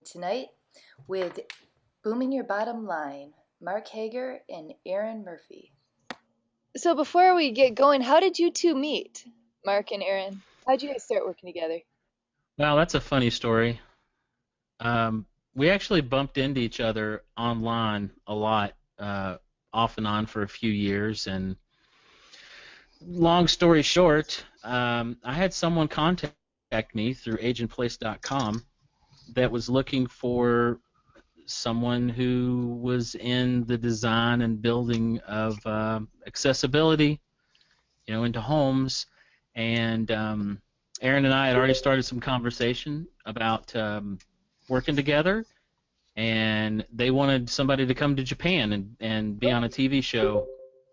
tonight with Booming Your Bottom Line, Mark Hager and Aaron Murphy. So before we get going, how did you two meet, Mark and Aaron? How'd you guys start working together? Well, that's a funny story. We actually bumped into each other online a lot, off and on for a few years. And long story short, I had someone contact me through agentplace.com that was looking for someone who was in the design and building of accessibility, into homes. And Aaron and I had already started some conversation about working together, and they wanted somebody to come to Japan and be on a TV show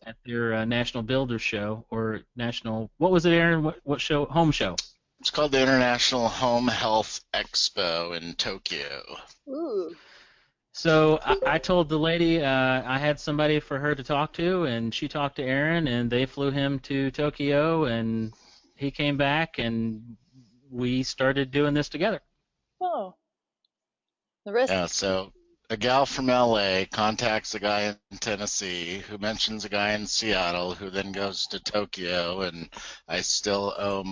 at their National Builder Show, or National, what was it, Aaron? What show? Home show. It's called the International Home Health Expo in Tokyo. Ooh. So I told the lady I had somebody for her to talk to, and she talked to Aaron, and they flew him to Tokyo, and he came back, and we started doing this together. Oh. The rest. Yeah, so a gal from LA contacts a guy in Tennessee who mentions a guy in Seattle who then goes to Tokyo, and I still owe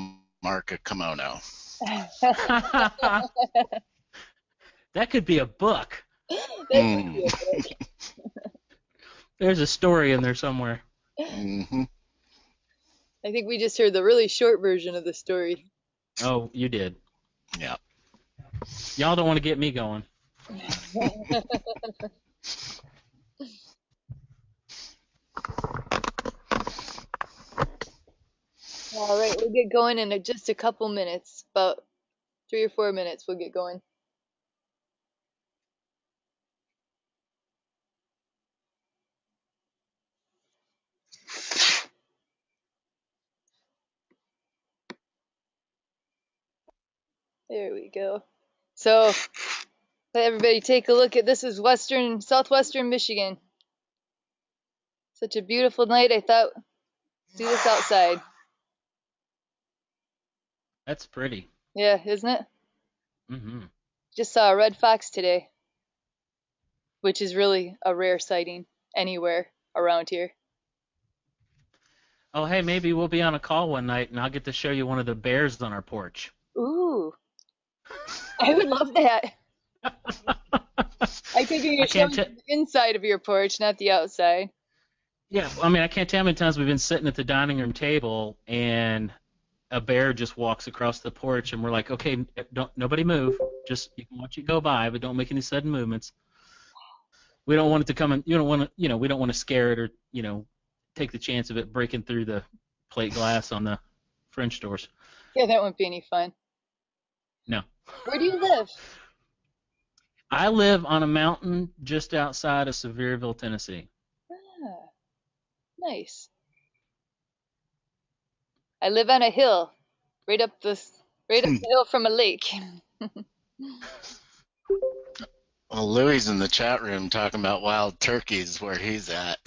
Mark a kimono. That could be a book. Mm. There's a story in there somewhere. Mm-hmm. I think we just heard the really short version of the story. Oh, you did. Yeah. Y'all don't want to get me going. All right, we'll get going in just a couple minutes, about 3 or 4 minutes. We'll get going. There we go. So let everybody take a look at this. Is southwestern Michigan. Such a beautiful night. I thought, do this outside. That's pretty. Yeah, isn't it? Mm-hmm. Just saw a red fox today, which is really a rare sighting anywhere around here. Oh, hey, maybe we'll be on a call one night, and I'll get to show you one of the bears on our porch. Ooh, I would love that. I think you're showing the inside of your porch, not the outside. Yeah, I mean, I can't tell how many times we've been sitting at the dining room table, and a bear just walks across the porch, and we're like, okay, nobody move. Just, you can watch it go by, but don't make any sudden movements. We don't want it to come in. We don't want to scare it, or take the chance of it breaking through the plate glass on the French doors. Yeah, that wouldn't be any fun. No. Where do you live? I live on a mountain just outside of Sevierville, Tennessee. Ah, nice. I live on a hill, right up the hill from a lake. Well, Louie's in the chat room talking about wild turkeys where he's at.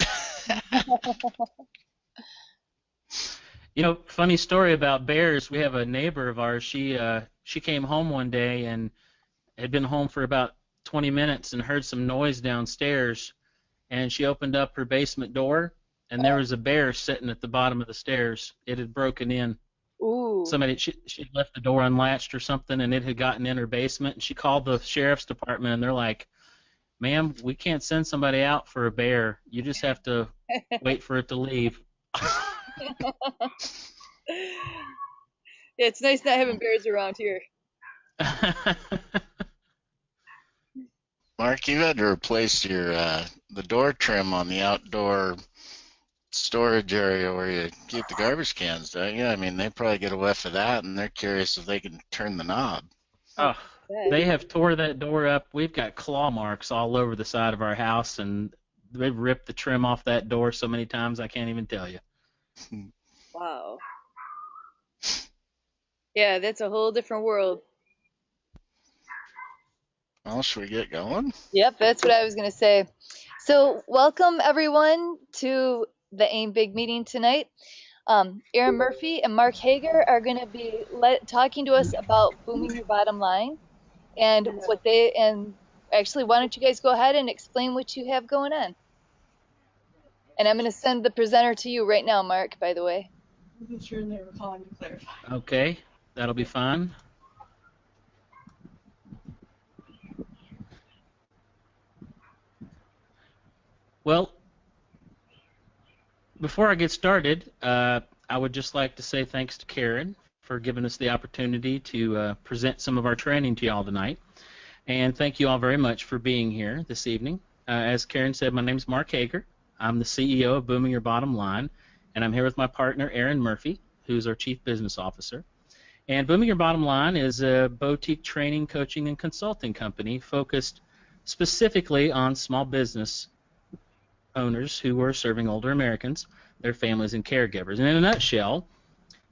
Funny story about bears. We have a neighbor of ours. She came home one day and had been home for about 20 minutes and heard some noise downstairs, and she opened up her basement door, and there was a bear sitting at the bottom of the stairs. It had broken in. Ooh. She left the door unlatched or something, and it had gotten in her basement, and she called the sheriff's department, and they're like, ma'am, we can't send somebody out for a bear. You just have to wait for it to leave. Yeah, it's nice not having bears around here. Mark, you had to replace your the door trim on the outdoor storage area where you keep the garbage cans, don't you? I mean, they probably get a whiff of that, and they're curious if they can turn the knob. Oh, they have tore that door up. We've got claw marks all over the side of our house, and they've ripped the trim off that door so many times I can't even tell you. Wow. Yeah, that's a whole different world. Well, should we get going? Yep, that's what I was going to say. So welcome, everyone, to the AIM Big meeting tonight. Aaron Murphy and Mark Hager are going to be talking to us about booming your bottom line. and actually, why don't you guys go ahead and explain what you have going on? And I'm going to send the presenter to you right now, Mark, by the way. I wasn't sure they were calling to clarify. Okay, that'll be fine. Well, before I get started, I would just like to say thanks to Karen for giving us the opportunity to present some of our training to you all tonight. And thank you all very much for being here this evening. As Karen said, my name is Mark Hager. I'm the CEO of Booming Your Bottom Line, and I'm here with my partner, Aaron Murphy, who's our Chief Business Officer. And Booming Your Bottom Line is a boutique training, coaching, and consulting company focused specifically on small business owners who are serving older Americans, their families, and caregivers. And in a nutshell,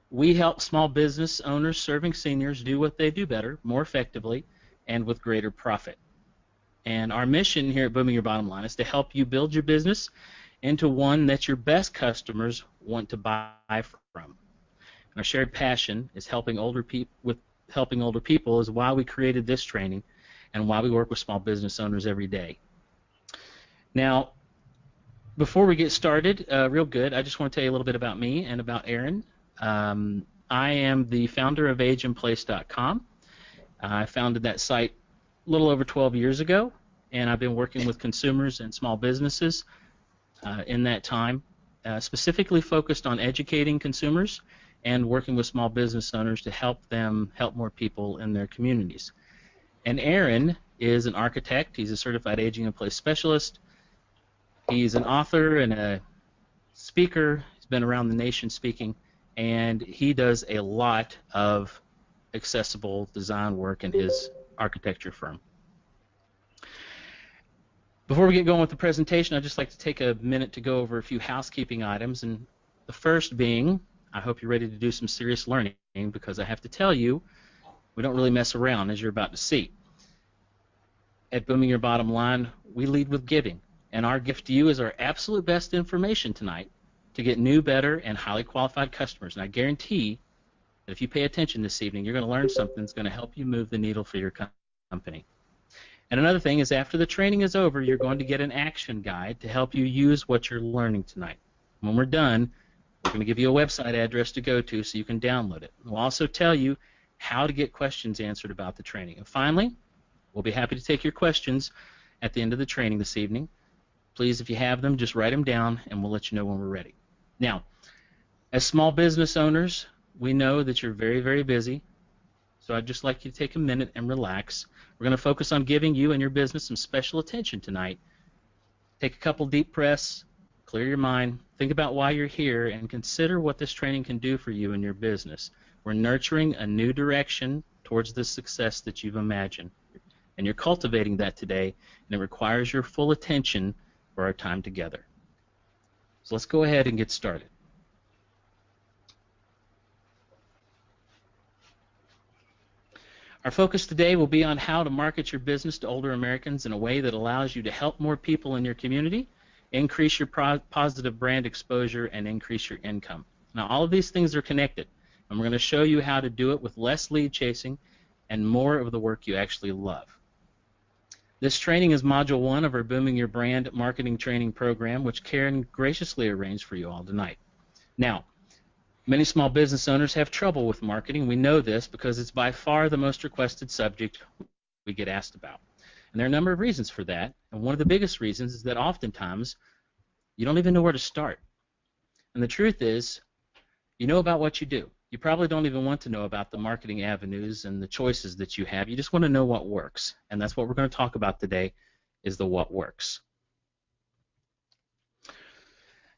we help small business owners serving seniors do what they do better, more effectively, and with greater profit. And our mission here at Booming Your Bottom Line is to help you build your business into one that your best customers want to buy from. And our shared passion is helping older people is why we created this training and why we work with small business owners every day. Now, before we get started, real good, I just want to tell you a little bit about me and about Aaron. I am the founder of AgeInPlace.com. I founded that site a little over 12 years ago, and I've been working with consumers and small businesses in that time, specifically focused on educating consumers and working with small business owners to help them help more people in their communities. And Aaron is an architect. He's a certified aging in place specialist. He's an author and a speaker. He's been around the nation speaking, and he does a lot of accessible design work in his architecture firm. Before we get going with the presentation, I'd just like to take a minute to go over a few housekeeping items, and the first being, I hope you're ready to do some serious learning, because I have to tell you, we don't really mess around, as you're about to see. At Booming Your Bottom Line, we lead with giving, and our gift to you is our absolute best information tonight to get new, better, and highly qualified customers. And I guarantee that if you pay attention this evening, you're going to learn something that's going to help you move the needle for your company. And another thing is, after the training is over, you're going to get an action guide to help you use what you're learning tonight. When we're done, we're going to give you a website address to go to so you can download it. We'll also tell you how to get questions answered about the training. And finally, we'll be happy to take your questions at the end of the training this evening. Please, if you have them, just write them down, and we'll let you know when we're ready. Now, as small business owners, we know that you're very, very busy, so I'd just like you to take a minute and relax. We're going to focus on giving you and your business some special attention tonight. Take a couple deep breaths, clear your mind, think about why you're here, and consider what this training can do for you and your business. We're nurturing a new direction towards the success that you've imagined, and you're cultivating that today, and it requires your full attention for our time together. So let's go ahead and get started. Our focus today will be on how to market your business to older Americans in a way that allows you to help more people in your community, increase your positive brand exposure, and increase your income. Now, all of these things are connected, and we're going to show you how to do it with less lead chasing and more of the work you actually love. This training is Module 1 of our Booming Your Brand Marketing Training Program, which Karen graciously arranged for you all tonight. Now, many small business owners have trouble with marketing. We know this because it's by far the most requested subject we get asked about. And there are a number of reasons for that, and one of the biggest reasons is that oftentimes you don't even know where to start. And the truth is, you know about what you do. You probably don't even want to know about the marketing avenues and the choices that you have. You just want to know what works. And that's what we're going to talk about today, is the what works.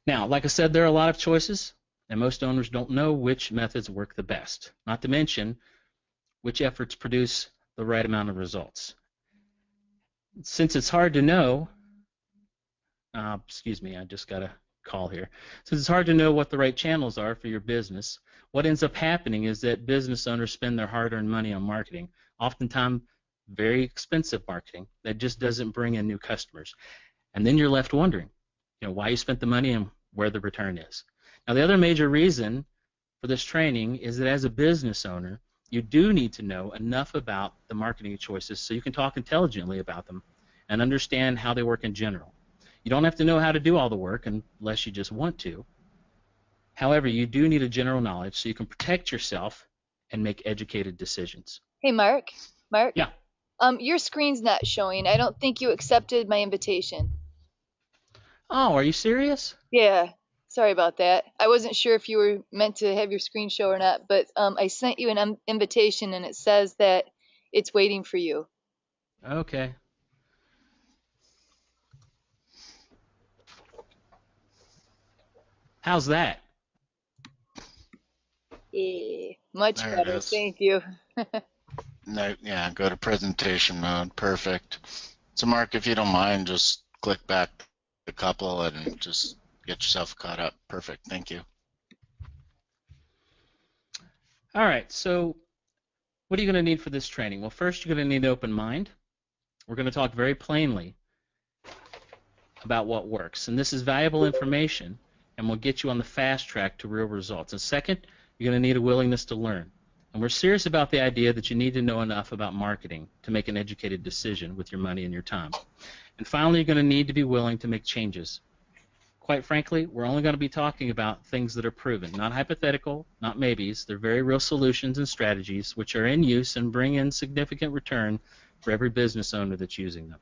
Now, like I said, there are a lot of choices, and most owners don't know which methods work the best, not to mention which efforts produce the right amount of results. Since it's hard to know, excuse me, I just got a call here. Since it's hard to know what the right channels are for your business, what ends up happening is that business owners spend their hard-earned money on marketing, oftentimes very expensive marketing that just doesn't bring in new customers. And then you're left wondering, why you spent the money and where the return is. Now, the other major reason for this training is that as a business owner, you do need to know enough about the marketing choices so you can talk intelligently about them and understand how they work in general. You don't have to know how to do all the work unless you just want to. However, you do need a general knowledge so you can protect yourself and make educated decisions. Hey, Mark. Mark. Yeah. Your screen's not showing. I don't think you accepted my invitation. Oh, are you serious? Yeah. Sorry about that. I wasn't sure if you were meant to have your screen show or not, but I sent you an invitation and it says that it's waiting for you. Okay. How's that? Yeah. Much There it better. is. Thank you. No, yeah, go to presentation mode. Perfect. So Mark, if you don't mind, just click back a couple and just get yourself caught up. Perfect. Thank you. All right, so what are you going to need for this training? Well, first you're going to need an open mind. We're going to talk very plainly about what works, and this is valuable information and will get you on the fast track to real results. And second, you're going to need a willingness to learn. And we're serious about the idea that you need to know enough about marketing to make an educated decision with your money and your time. And finally, you're going to need to be willing to make changes. Quite frankly, we're only going to be talking about things that are proven, not hypothetical, not maybes. They're very real solutions and strategies which are in use and bring in significant return for every business owner that's using them.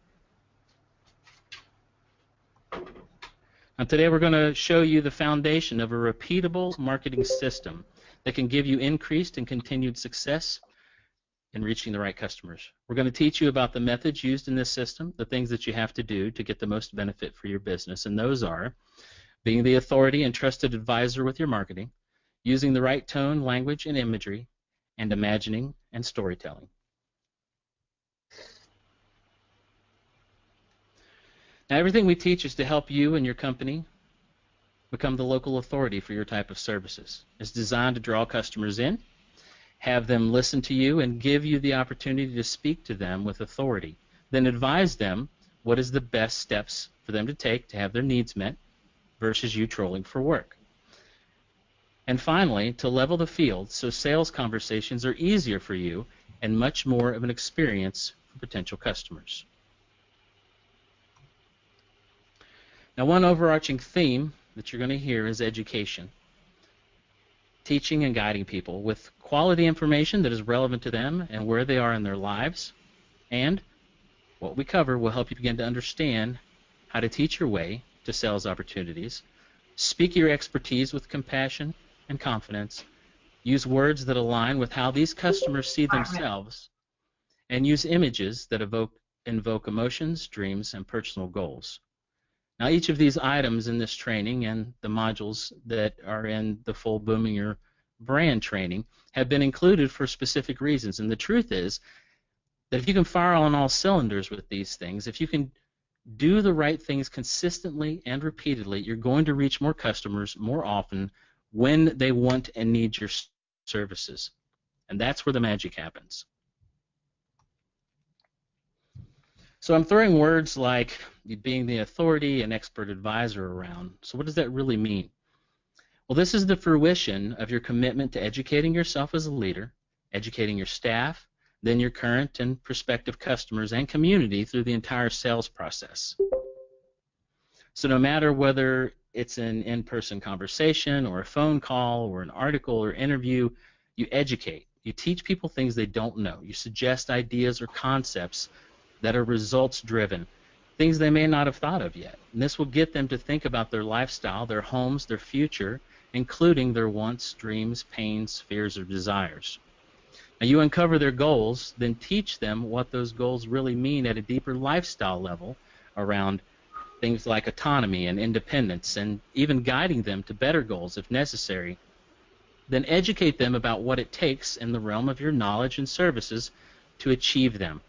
Now, today we're going to show you the foundation of a repeatable marketing system that can give you increased and continued success in reaching the right customers. We're going to teach you about the methods used in this system, the things that you have to do to get the most benefit for your business, and those are being the authority and trusted advisor with your marketing, using the right tone, language, and imagery, and imagining and storytelling. Now, everything we teach is to help you and your company become the local authority for your type of services. It's designed to draw customers in, have them listen to you, and give you the opportunity to speak to them with authority. Then advise them what is the best steps for them to take to have their needs met versus you trolling for work. And finally, to level the field so sales conversations are easier for you and much more of an experience for potential customers. Now, one overarching theme that you're going to hear is education. Teaching and guiding people with quality information that is relevant to them and where they are in their lives. And what we cover will help you begin to understand how to teach your way to sales opportunities, speak your expertise with compassion and confidence, use words that align with how these customers see themselves, and use images that invoke emotions, dreams, and personal goals. Now, each of these items in this training and the modules that are in the full Booming Your Brand training have been included for specific reasons. And the truth is that if you can fire on all cylinders with these things, if you can do the right things consistently and repeatedly, you're going to reach more customers more often when they want and need your services. And that's where the magic happens. So I'm throwing words like being the authority and expert advisor around. So what does that really mean? Well, this is the fruition of your commitment to educating yourself as a leader, educating your staff, then your current and prospective customers and community through the entire sales process. So no matter whether it's an in-person conversation or a phone call or an article or interview, you educate. You teach people things they don't know. You suggest ideas or concepts that are results-driven, things they may not have thought of yet. And this will get them to think about their lifestyle, their homes, their future, including their wants, dreams, pains, fears, or desires. Now, you uncover their goals, then teach them what those goals really mean at a deeper lifestyle level around things like autonomy and independence, and even guiding them to better goals if necessary. Then educate them about what it takes in the realm of your knowledge and services to achieve them,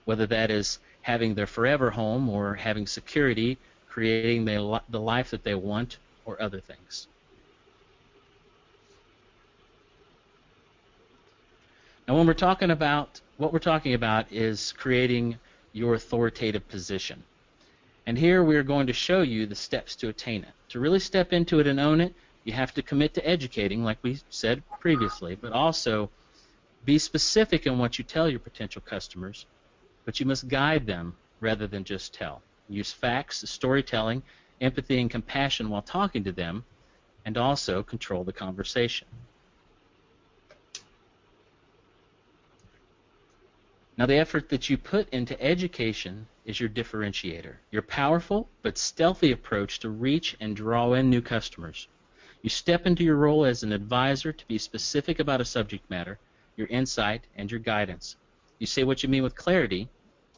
whether that is having their forever home or having security, creating the life that they want, or other things. Now, when we're talking about, what we're talking about is creating your authoritative position. And here we're going to show you the steps to attain it. To really step into it and own it, you have to commit to educating, like we said previously, but also Be specific in what you tell your potential customers, but you must guide them rather than just tell. Use facts, storytelling, empathy, and compassion while talking to them, and also control the conversation. Now, the effort that you put into education is your differentiator, your powerful but stealthy approach to reach and draw in new customers. You step into your role as an advisor to be specific about a subject matter, your insight, and your guidance. You say what you mean with clarity,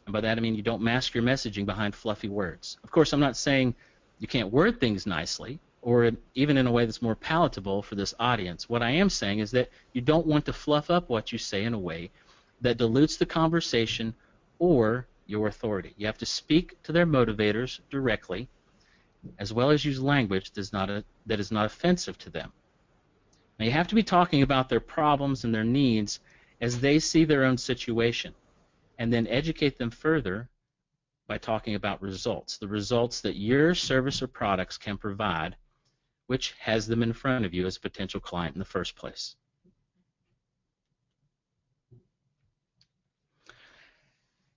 and by that I mean you don't mask your messaging behind fluffy words. Of course, I'm not saying you can't word things nicely or even in a way that's more palatable for this audience. What I am saying is that you don't want to fluff up what you say in a way that dilutes the conversation or your authority. You have to speak to their motivators directly, as well as use language that is not offensive to them. Now, you have to be talking about their problems and their needs as they see their own situation, and then educate them further by talking about results, the results that your service or products can provide, which has them in front of you as a potential client in the first place.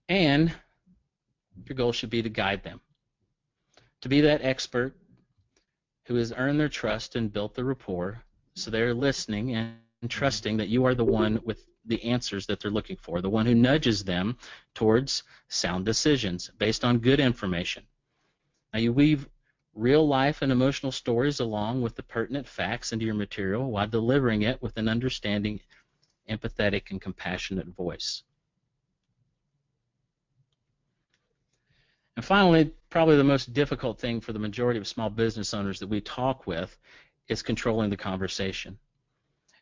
And your goal should be to guide them, to be that expert who has earned their trust and built the rapport, so they're listening and trusting that you are the one with the answers that they're looking for, the one who nudges them towards sound decisions based on good information. Now, you weave real life and emotional stories along with the pertinent facts into your material while delivering it with an understanding, empathetic, and compassionate voice. And finally, probably the most difficult thing for the majority of small business owners that we talk with is controlling the conversation.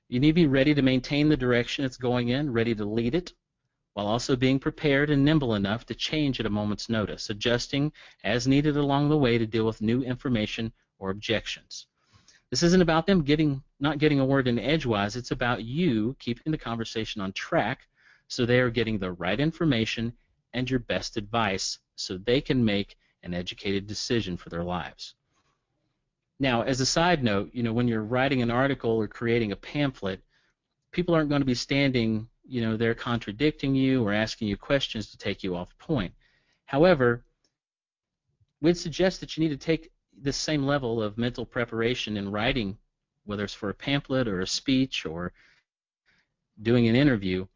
You need to be ready to maintain the direction it's going in, ready to lead it, while also being prepared and nimble enough to change at a moment's notice, adjusting as needed along the way to deal with new information or objections. This isn't about them not getting a word in edgewise. It's about you keeping the conversation on track so they are getting the right information and your best advice so they can make an educated decision for their lives. Now, as a side note, when you're writing an article or creating a pamphlet, people aren't going to be standing, there contradicting you or asking you questions to take you off point. However, we'd suggest that you need to take this same level of mental preparation in writing, whether it's for a pamphlet or a speech or doing an interview,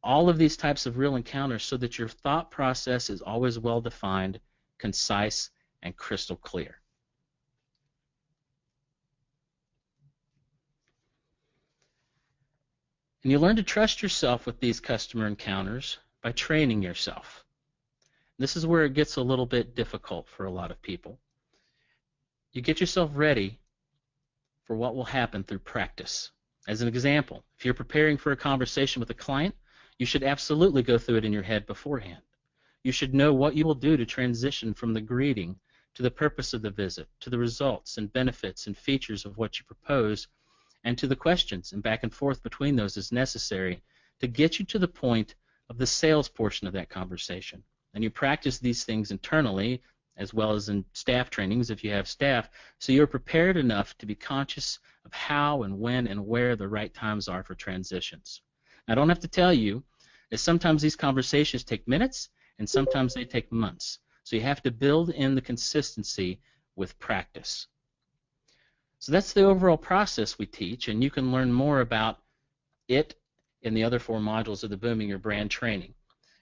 all of these types of real encounters so that your thought process is always well-defined, concise, and crystal clear. And you learn to trust yourself with these customer encounters by training yourself. This is where it gets a little bit difficult for a lot of people. You get yourself ready for what will happen through practice. As an example, if you're preparing for a conversation with a client, you should absolutely go through it in your head beforehand. You should know what you will do to transition from the greeting to the purpose of the visit, to the results and benefits and features of what you propose, and to the questions and back and forth between those as necessary to get you to the point of the sales portion of that conversation. And you practice these things internally as well as in staff trainings if you have staff, so you're prepared enough to be conscious of how and when and where the right times are for transitions. I don't have to tell you that sometimes these conversations take minutes and sometimes they take months. So you have to build in the consistency with practice. So that's the overall process we teach, and you can learn more about it in the other 4 modules of the Booming Your Brand training.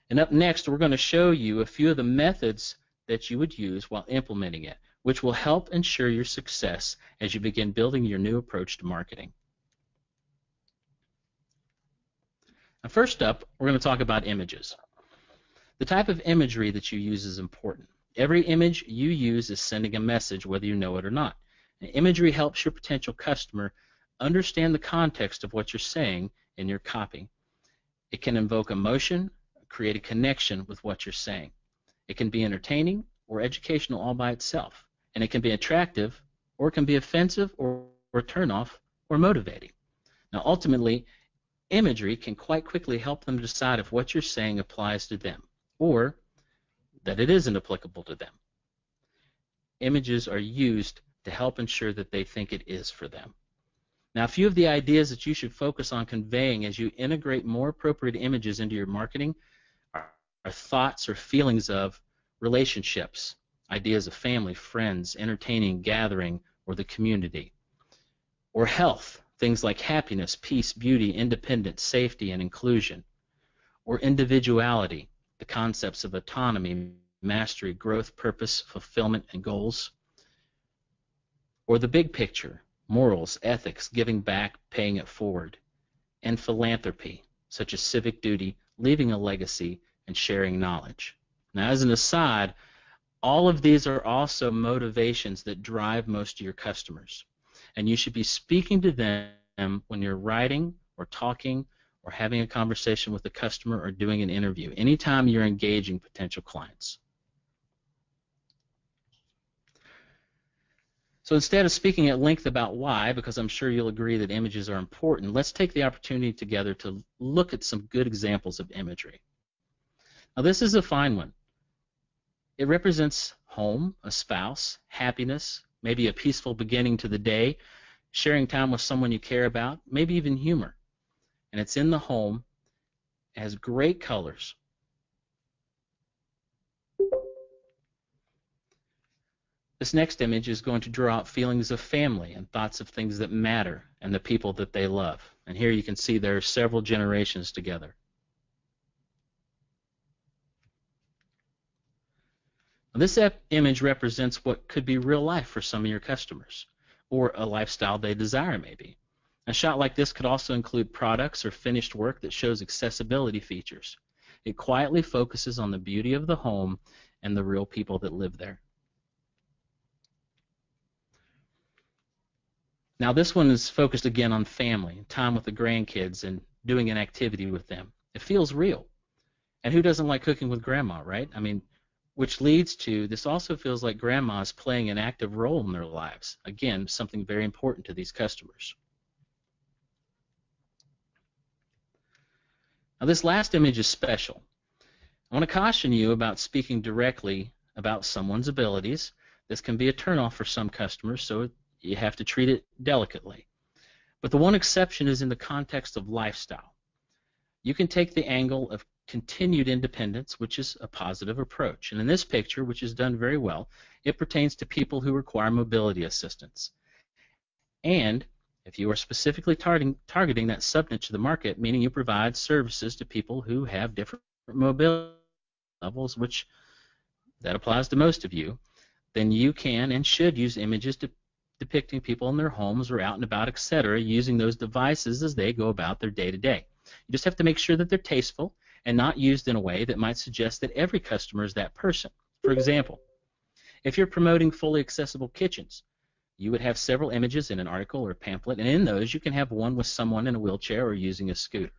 And up next, we're going to show you a few of the methods that you would use while implementing it, which will help ensure your success as you begin building your new approach to marketing. Now, first up, we're going to talk about images. The type of imagery that you use is important. Every image you use is sending a message, whether you know it or not. And imagery helps your potential customer understand the context of what you're saying in your copy. It can invoke emotion, create a connection with what you're saying. It can be entertaining or educational all by itself. And it can be attractive, or it can be offensive, or turn off, or motivating. Now, ultimately, imagery can quite quickly help them decide if what you're saying applies to them, or that it isn't applicable to them. Images are used to help ensure that they think it is for them. Now, a few of the ideas that you should focus on conveying as you integrate more appropriate images into your marketing are thoughts or feelings of relationships, ideas of family, friends, entertaining, gathering, or the community. Or health, things like happiness, peace, beauty, independence, safety, and inclusion. Or individuality, the concepts of autonomy, mastery, growth, purpose, fulfillment, and goals. Or the big picture, morals, ethics, giving back, paying it forward. And philanthropy, such as civic duty, leaving a legacy, and sharing knowledge. Now, as an aside, all of these are also motivations that drive most of your customers. And you should be speaking to them when you're writing or talking or having a conversation with a customer or doing an interview, anytime you're engaging potential clients. So instead of speaking at length about why, because I'm sure you'll agree that images are important, let's take the opportunity together to look at some good examples of imagery. Now, this is a fine one. It represents home, a spouse, happiness, maybe a peaceful beginning to the day, sharing time with someone you care about, maybe even humor. And it's in the home, it has great colors. This next image is going to draw out feelings of family and thoughts of things that matter and the people that they love. And here you can see there are several generations together. This image represents what could be real life for some of your customers, or a lifestyle they desire maybe. A shot like this could also include products or finished work that shows accessibility features. It quietly focuses on the beauty of the home and the real people that live there. Now this one is focused again on family, time with the grandkids and doing an activity with them. It feels real. And who doesn't like cooking with grandma, right? I mean, which leads to this also feels like grandma is playing an active role in their lives. Again, something very important to these customers. Now this last image is special. I want to caution you about speaking directly about someone's abilities. This can be a turnoff for some customers, so you have to treat it delicately. But the one exception is in the context of lifestyle. You can take the angle of continued independence, which is a positive approach. And in this picture, which is done very well, it pertains to people who require mobility assistance. And if you are specifically targeting that subniche of the market, meaning you provide services to people who have different mobility levels, which that applies to most of you, then you can and should use images depicting people in their homes or out and about, etc., using those devices as they go about their day-to-day. You just have to make sure that they're tasteful and not used in a way that might suggest that every customer is that person. For example, if you're promoting fully accessible kitchens, you would have several images in an article or pamphlet, and in those you can have one with someone in a wheelchair or using a scooter.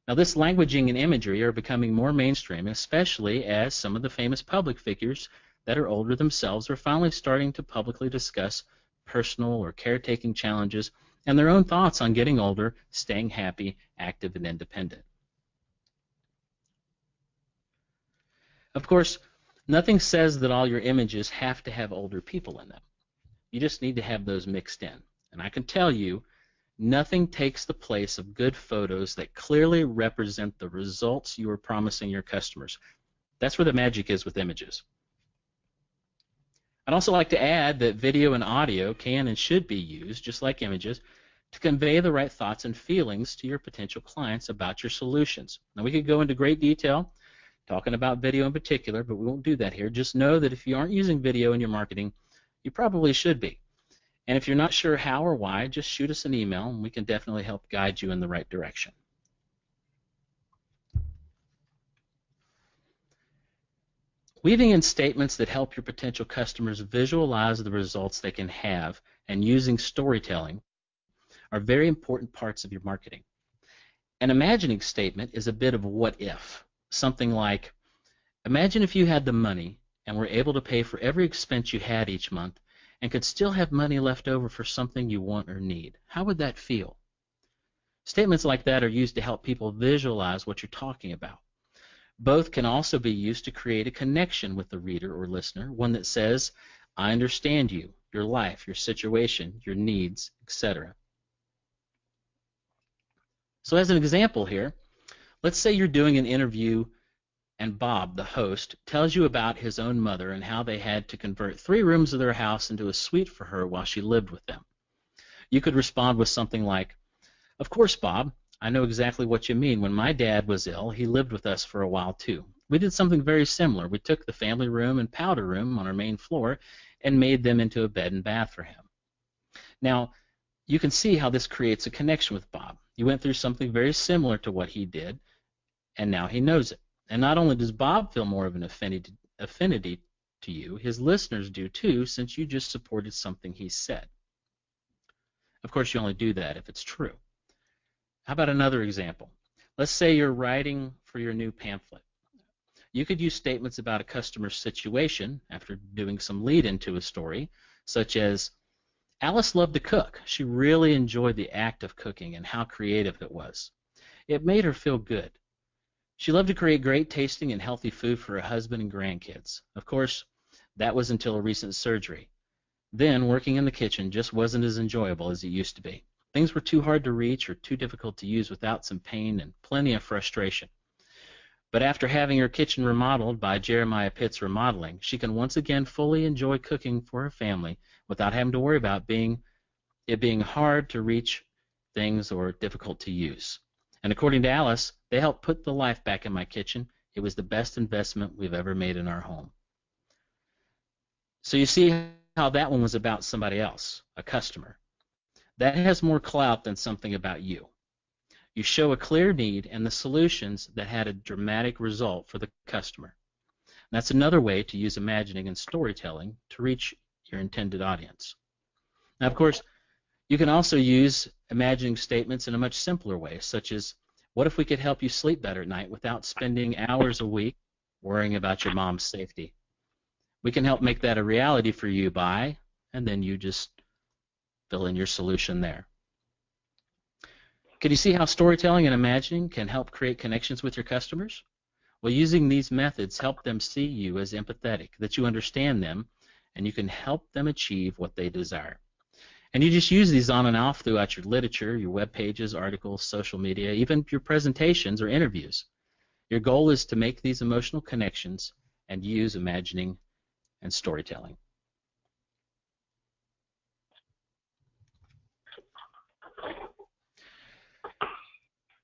Now this languaging and imagery are becoming more mainstream, especially as some of the famous public figures that are older themselves are finally starting to publicly discuss personal or caretaking challenges and their own thoughts on getting older, staying happy, active, and independent. Of course, nothing says that all your images have to have older people in them. You just need to have those mixed in. And I can tell you, nothing takes the place of good photos that clearly represent the results you are promising your customers. That's where the magic is with images. I'd also like to add that video and audio can and should be used, just like images, to convey the right thoughts and feelings to your potential clients about your solutions. Now we could go into great detail talking about video in particular, but we won't do that here. Just know that if you aren't using video in your marketing, you probably should be. And if you're not sure how or why, just shoot us an email and we can definitely help guide you in the right direction. Weaving in statements that help your potential customers visualize the results they can have and using storytelling are very important parts of your marketing. An imagining statement is a bit of a what if. Something like, imagine if you had the money and were able to pay for every expense you had each month and could still have money left over for something you want or need. How would that feel? Statements like that are used to help people visualize what you're talking about. Both can also be used to create a connection with the reader or listener, one that says, I understand you, your life, your situation, your needs, etc. So as an example here, let's say you're doing an interview and Bob, the host, tells you about his own mother and how they had to convert 3 rooms of their house into a suite for her while she lived with them. You could respond with something like, "Of course, Bob, I know exactly what you mean. When my dad was ill, he lived with us for a while too. We did something very similar. We took the family room and powder room on our main floor and made them into a bed and bath for him." Now, you can see how this creates a connection with Bob. You went through something very similar to what he did, and now he knows it. And not only does Bob feel more of an affinity to you, his listeners do too, since you just supported something he said. Of course, you only do that if it's true. How about another example? Let's say you're writing for your new pamphlet. You could use statements about a customer's situation after doing some lead into a story, such as, "Alice loved to cook. She really enjoyed the act of cooking and how creative it was. It made her feel good. She loved to create great tasting and healthy food for her husband and grandkids. Of course, that was until a recent surgery. Then, working in the kitchen just wasn't as enjoyable as it used to be. Things were too hard to reach or too difficult to use without some pain and plenty of frustration. But after having her kitchen remodeled by Jeremiah Pitt's Remodeling, she can once again fully enjoy cooking for her family without having to worry about it being hard to reach things or difficult to use. And according to Alice, they helped put the life back in my kitchen. It was the best investment we've ever made in our home." So you see how that one was about somebody else, a customer. That has more clout than something about you. You show a clear need and the solutions that had a dramatic result for the customer. And that's another way to use imagining and storytelling to reach your intended audience. Now, of course, you can also use imagining statements in a much simpler way, such as, "What if we could help you sleep better at night without spending hours a week worrying about your mom's safety? We can help make that a reality for you by," and then you just fill in your solution there. Can you see how storytelling and imagining can help create connections with your customers? Well, using these methods help them see you as empathetic, that you understand them, and you can help them achieve what they desire. And you just use these on and off throughout your literature, your web pages, articles, social media, even your presentations or interviews. Your goal is to make these emotional connections and use imagining and storytelling.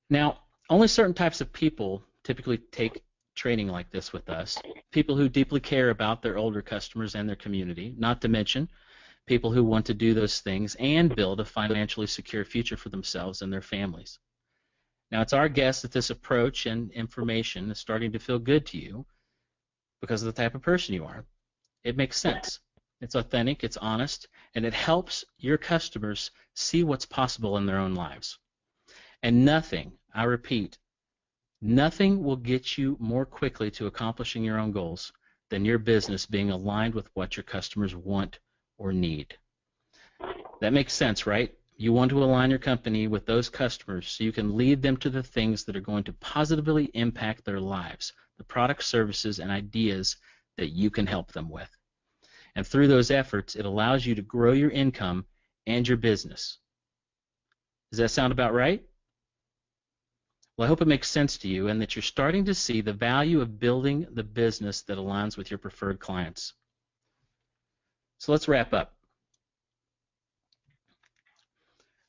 Now, only certain types of people typically take training like this with us. People who deeply care about their older customers and their community, not to mention people who want to do those things and build a financially secure future for themselves and their families. Now, it's our guess that this approach and information is starting to feel good to you because of the type of person you are. It makes sense. It's authentic, it's honest, and it helps your customers see what's possible in their own lives. And nothing, I repeat, nothing will get you more quickly to accomplishing your own goals than your business being aligned with what your customers want or need. That makes sense, right? You want to align your company with those customers so you can lead them to the things that are going to positively impact their lives, the products, services, and ideas that you can help them with. And through those efforts, it allows you to grow your income and your business. Does that sound about right? Well, I hope it makes sense to you and that you're starting to see the value of building the business that aligns with your preferred clients. So let's wrap up.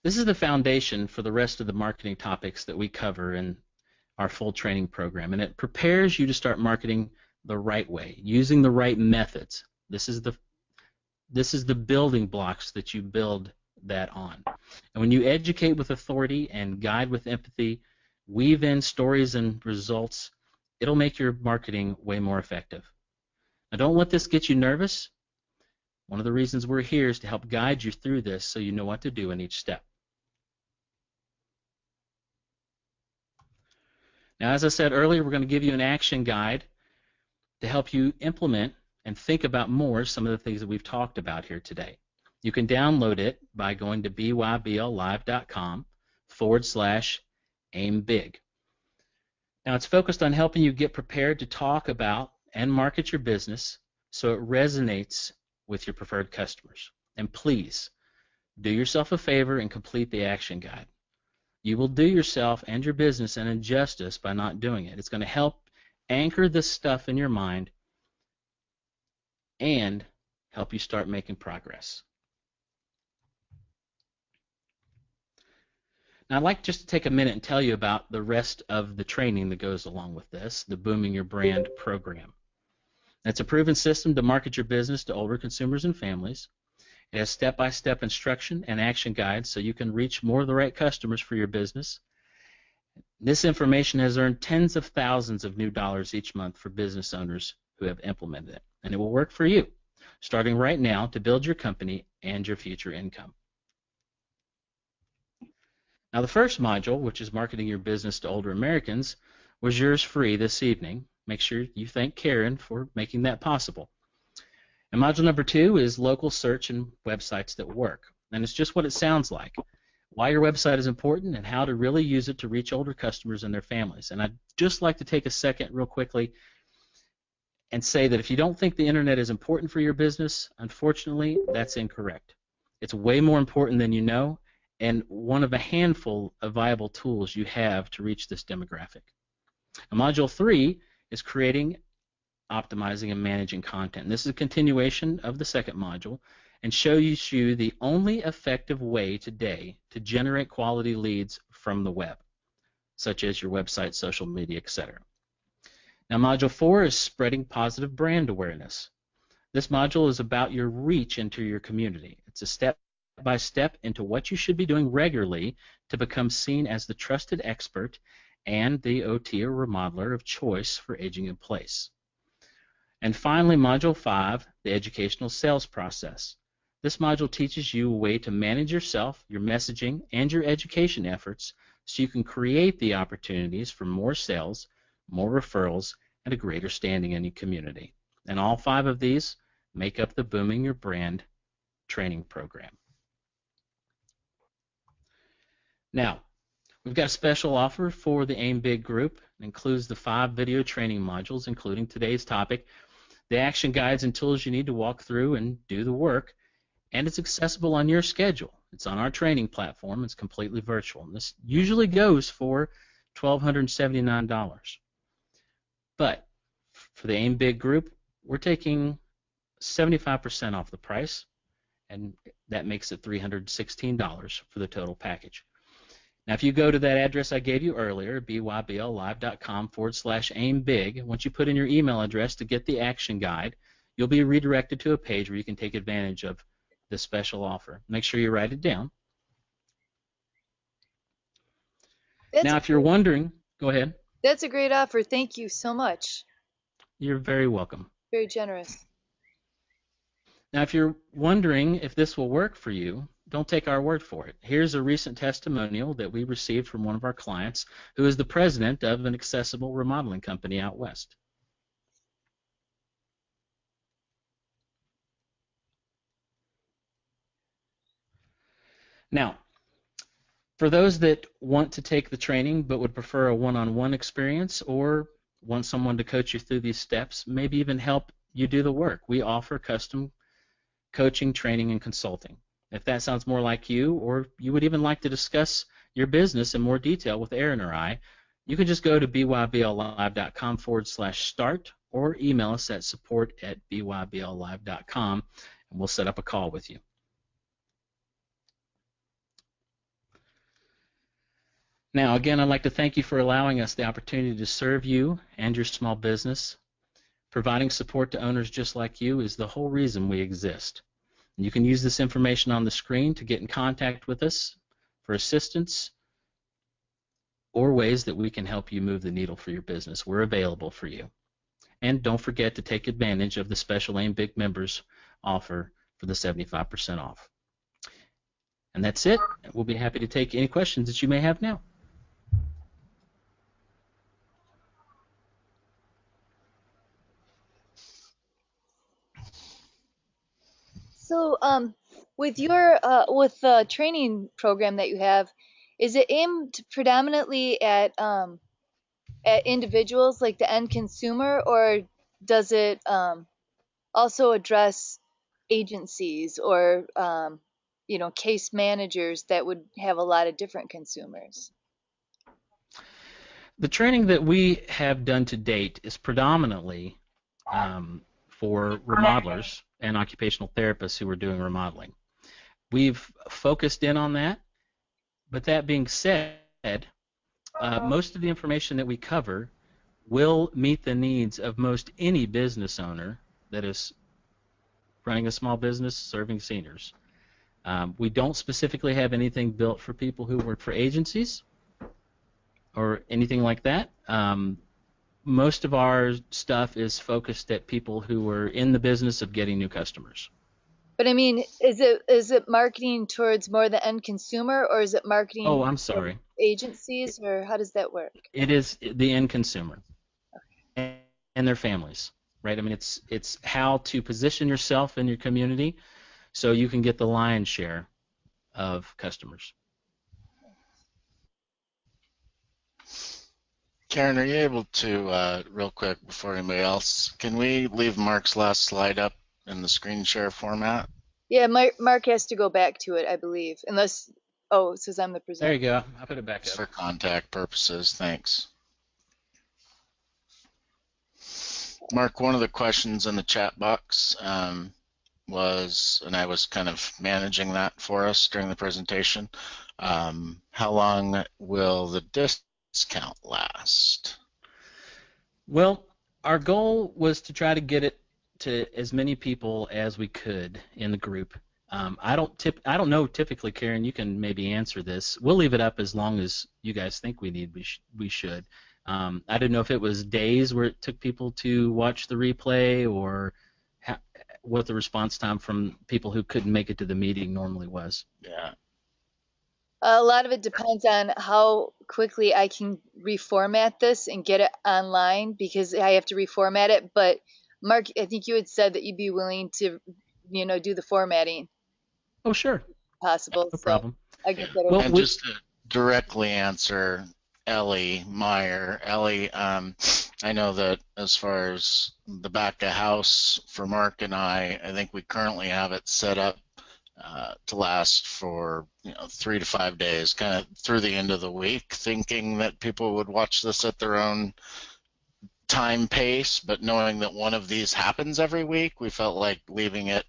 This is the foundation for the rest of the marketing topics that we cover in our full training program, and it prepares you to start marketing the right way, using the right methods. This is the building blocks that you build that on. And when you educate with authority and guide with empathy, weave in stories and results, it'll make your marketing way more effective. Now, don't let this get you nervous. One of the reasons we're here is to help guide you through this so you know what to do in each step. Now, as I said earlier, we're going to give you an action guide to help you implement and think about more some of the things that we've talked about here today. You can download it by going to bybllive.com/aimbig. Now, it's focused on helping you get prepared to talk about and market your business so it resonates with your preferred customers. And please, do yourself a favor and complete the action guide. You will do yourself and your business an injustice by not doing it. It's going to help anchor this stuff in your mind and help you start making progress. Now, I'd like just to take a minute and tell you about the rest of the training that goes along with this, the Booming Your Brand program. It's a proven system to market your business to older consumers and families. It has step-by-step instruction and action guides so you can reach more of the right customers for your business. This information has earned tens of thousands of new dollars each month for business owners who have implemented it, and it will work for you, starting right now to build your company and your future income. Now, the first module, which is marketing your business to older Americans, was yours free this evening. Make sure you thank Karen for making that possible. And module number 2 is local search and websites that work. And it's just what it sounds like. Why your website is important and how to really use it to reach older customers and their families. And I'd just like to take a second real quickly and say that if you don't think the internet is important for your business, unfortunately, that's incorrect. It's way more important than you know, and one of a handful of viable tools you have to reach this demographic. And module 3 is creating, optimizing, and managing content. And this is a continuation of the second module and shows you the only effective way today to generate quality leads from the web, such as your website, social media, etc. Now, module 4 is spreading positive brand awareness. This module is about your reach into your community. It's a step-by-step into what you should be doing regularly to become seen as the trusted expert and the OT or remodeler of choice for aging in place. And finally, module 5, the educational sales process. This module teaches you a way to manage yourself, your messaging, and your education efforts so you can create the opportunities for more sales, more referrals, and a greater standing in your community. And all 5 of these make up the Booming Your Brand training program. Now, we've got a special offer for the Aim Big group. It includes the 5 video training modules, including today's topic, the action guides and tools you need to walk through and do the work, and it's accessible on your schedule. It's on our training platform. It's completely virtual. And this usually goes for $1,279. But for the Aim Big group, we're taking 75% off the price, and that makes it $316 for the total package. Now, if you go to that address I gave you earlier, bybblive.com/aimbig, once you put in your email address to get the action guide, you'll be redirected to a page where you can take advantage of this special offer. Make sure you write it down. Now, if you're wondering, go ahead. That's a great offer. Thank you so much. You're very welcome. Very generous. Now, if you're wondering if this will work for you, don't take our word for it. Here's a recent testimonial that we received from one of our clients who is the president of an accessible remodeling company out west. Now, for those that want to take the training but would prefer a one-on-one experience or want someone to coach you through these steps, maybe even help you do the work, we offer custom coaching, training, and consulting. If that sounds more like you, or you would even like to discuss your business in more detail with Aaron or I, you can just go to bybblive.com/start or email us at support@bybblive.com, and we'll set up a call with you. Now, again, I'd like to thank you for allowing us the opportunity to serve you and your small business. Providing support to owners just like you is the whole reason we exist. You can use this information on the screen to get in contact with us for assistance or ways that we can help you move the needle for your business. We're available for you. And don't forget to take advantage of the special Aim Big members offer for the 75% off. And that's it. We'll be happy to take any questions that you may have now. So, with your with the training program that you have, is it aimed predominantly at individuals, like the end consumer, or does it also address agencies or case managers that would have a lot of different consumers? The training that we have done to date is predominantly for remodelers and occupational therapists who are doing remodeling. We've focused in on that, but that being said, most of the information that we cover will meet the needs of most any business owner that is running a small business serving seniors. We don't specifically have anything built for people who work for agencies or anything like that. Most of our stuff is focused at people who are in the business of getting new customers. But I mean, is it marketing towards more the end consumer, or is it marketing Oh, I'm towards sorry. agencies, or how does that work? It is the end consumer and their families, right? I mean, it's how to position yourself in your community so you can get the lion's share of customers. Karen, are you able to, real quick before anybody else, can we leave Mark's last slide up in the screen share format? Yeah, Mark has to go back to it, I believe, unless, it says I'm the presenter. There you go. I'll put it back Just up. for contact purposes, thanks. Mark, one of the questions in the chat box was, and I was kind of managing that for us during the presentation, how long will the discount last? Well, our goal was to try to get it to as many people as we could in the group. I don't know typically, Karen. You can maybe answer this. We'll leave it up as long as you guys think we should. I didn't know if it was days where it took people to watch the replay, or what the response time from people who couldn't make it to the meeting normally was. Yeah. A lot of it depends on how quickly I can reformat this and get it online, because I have to reformat it. But Mark, I think you had said that you'd be willing to, do the formatting Oh, sure. possible. No So problem. I get that. Well, And just to directly answer Ellie Meyer, Ellie, I know that as far as the back of house for Mark and I think we currently have it set up to last for 3 to 5 days, kind of through the end of the week, thinking that people would watch this at their own time pace, but knowing that one of these happens every week, we felt like leaving it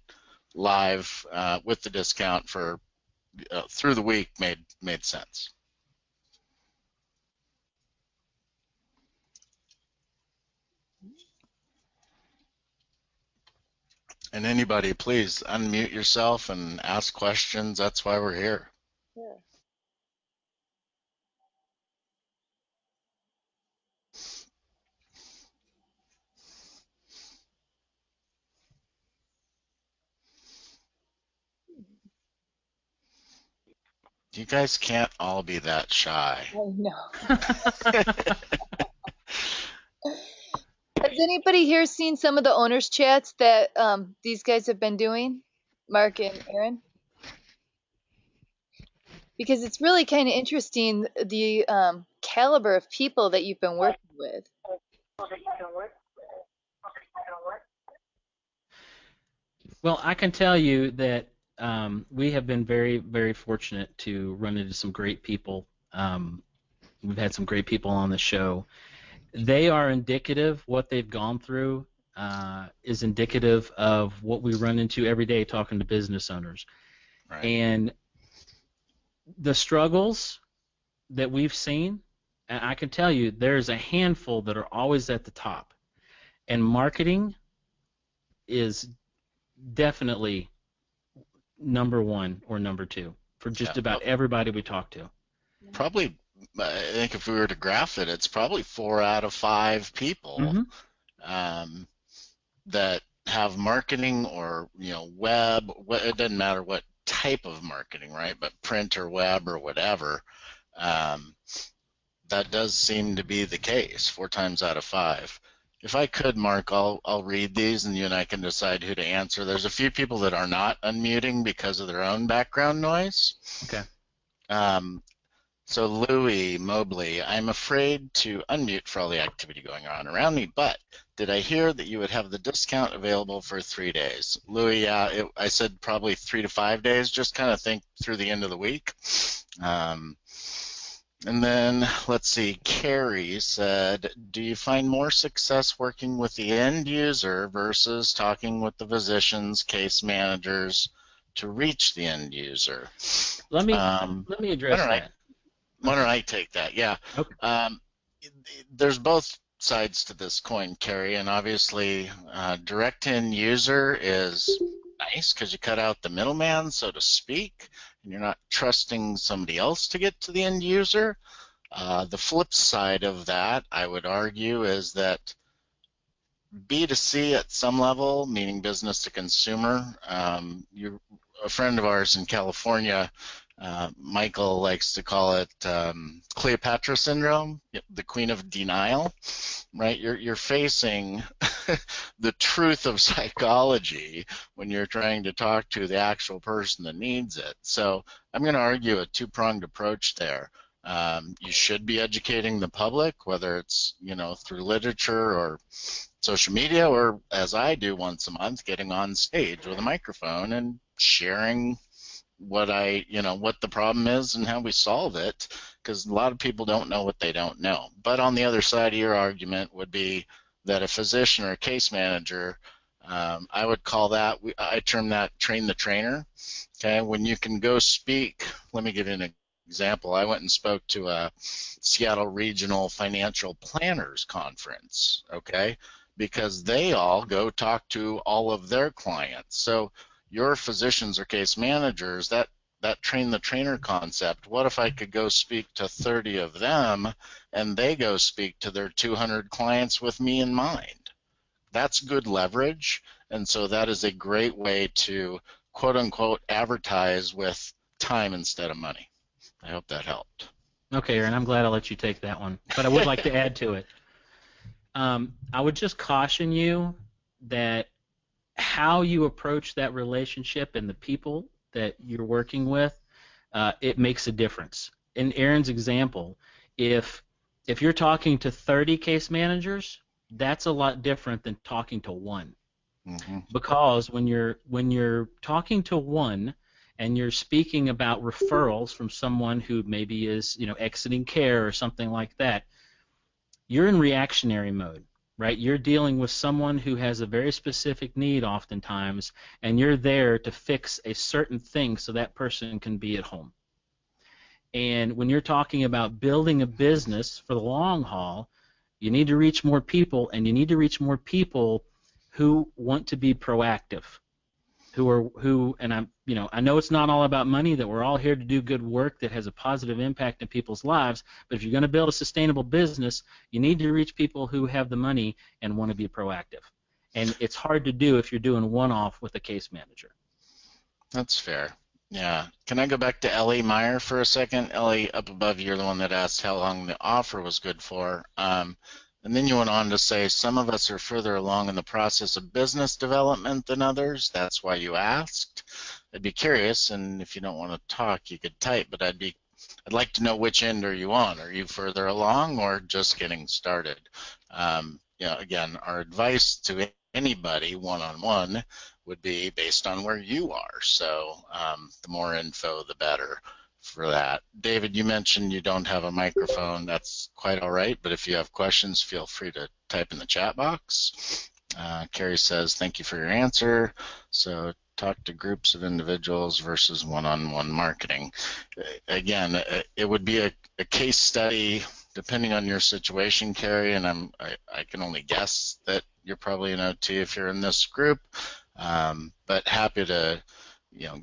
live with the discount for through the week made sense. And anybody, please unmute yourself and ask questions. That's why we're here. Yeah. You guys can't all be that shy. I know. Has anybody here seen some of the owners' chats that these guys have been doing, Mark and Aaron? Because it's really kind of interesting, the caliber of people that you've been working with. Well, I can tell you that we have been very, very fortunate to run into some great people. We've had some great people on the show. They are indicative. What they've gone through is indicative of what we run into every day talking to business owners. Right. And the struggles that we've seen, and I can tell you there's a handful that are always at the top. And marketing is definitely number one or number two for just about everybody we talk to. Probably, I think if we were to graph it, it's probably 4 out of 5 people that have marketing or web. It doesn't matter what type of marketing, right? But print or web or whatever. That does seem to be the case 4 times out of 5. If I could, Mark, I'll read these and you and I can decide who to answer. There's a few people that are not unmuting because of their own background noise. Okay. So Louis Mobley, I'm afraid to unmute for all the activity going on around me, but did I hear that you would have the discount available for 3 days? Louis, yeah, I said probably 3 to 5 days. Just kind of think through the end of the week. And then, let's see, Carrie said, do you find more success working with the end user versus talking with the physicians, case managers to reach the end user? Let me address that. Why don't I take that? Yeah. Okay. There's both sides to this coin, Carrie, and obviously direct end user is nice because you cut out the middleman, so to speak, and you're not trusting somebody else to get to the end user. The flip side of that, I would argue, is that B2C at some level, meaning business to consumer, a friend of ours in California, Michael, likes to call it Cleopatra syndrome, the queen of denial, right? You're facing the truth of psychology when you're trying to talk to the actual person that needs it. So I'm going to argue a two-pronged approach there. You should be educating the public, whether it's through literature or social media, or as I do once a month, getting on stage with a microphone and sharing what the problem is and how we solve it, because a lot of people don't know what they don't know. But on the other side of your argument would be that a physician or a case manager, I would call that, I term that train the trainer. Okay, when you can go speak, let me give you an example. I went and spoke to a Seattle Regional Financial Planners Conference, okay, because they all go talk to all of their clients. So your physicians or case managers, that train the trainer concept, what if I could go speak to 30 of them and they go speak to their 200 clients with me in mind? That's good leverage, and so that is a great way to quote unquote advertise with time instead of money. I hope that helped. Okay, Aaron, I'm glad I let you take that one, but I would like to add to it. I would just caution you that how you approach that relationship and the people that you're working with, it makes a difference. In Aaron's example, if you're talking to 30 case managers, that's a lot different than talking to one. Mm-hmm. Because when you're talking to one and you're speaking about referrals from someone who maybe is exiting care or something like that, you're in reactionary mode, right? You're dealing with someone who has a very specific need oftentimes, and you're there to fix a certain thing so that person can be at home. And when you're talking about building a business for the long haul, you need to reach more people, and you need to reach more people who want to be proactive, I know it's not all about money, that we're all here to do good work that has a positive impact in people's lives, but if you're going to build a sustainable business, you need to reach people who have the money and want to be proactive. And it's hard to do if you're doing one-off with a case manager. That's fair. Yeah. Can I go back to Ellie Meyer for a second? Ellie, up above, you're the one that asked how long the offer was good for. And then you went on to say some of us are further along in the process of business development than others. That's why you asked. I'd be curious, and if you don't want to talk, you could type, but I'd like to know which end are you on. Are you further along or just getting started? Again, our advice to anybody one-on-one would be based on where you are. So the more info, the better for that. David, you mentioned you don't have a microphone. That's quite all right, but if you have questions, feel free to type in the chat box. Carrie says, thank you for your answer. So talk to groups of individuals versus one-on-one marketing. Again, it would be a case study depending on your situation, Carrie, and I can only guess that you're probably an OT if you're in this group, but happy to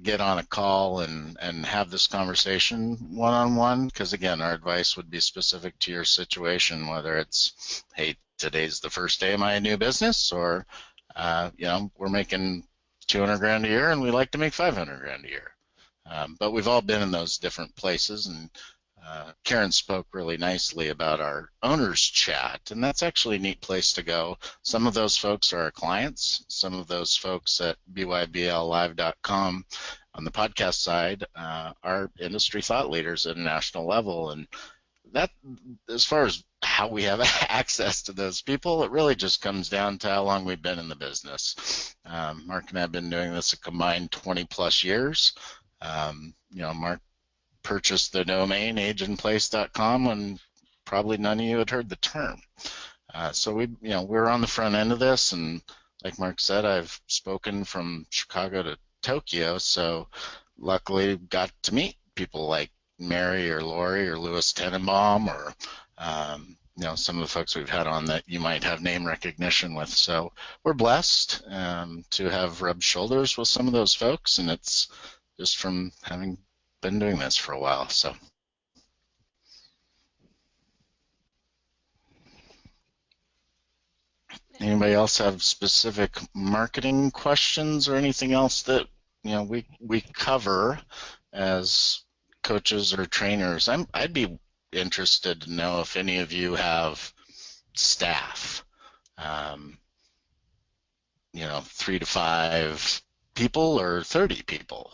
get on a call and have this conversation one-on-one, because again, our advice would be specific to your situation, whether it's, hey, today's the first day of my new business, or we're making 200 grand a year and we like to make 500 grand a year. But we've all been in those different places, and Karen spoke really nicely about our owners chat, and that's actually a neat place to go. Some of those folks are our clients. Some of those folks at bybblive.com on the podcast side are industry thought leaders at a national level, and that, as far as how we have access to those people. It really just comes down to how long we've been in the business. Mark and I have been doing this a combined 20 plus years. Mark purchased the domain ageinplace.com when probably none of you had heard the term. So we're on the front end of this, and like Mark said, I've spoken from Chicago to Tokyo, so luckily got to meet people like Mary or Lori or Louis Tenenbaum or some of the folks we've had on that you might have name recognition with. So we're blessed to have rubbed shoulders with some of those folks, and it's just from having been doing this for a while. So. Anybody else have specific marketing questions or anything else that we cover as coaches or trainers? I'd be interested to know if any of you have staff, 3 to 5 people or 30 people.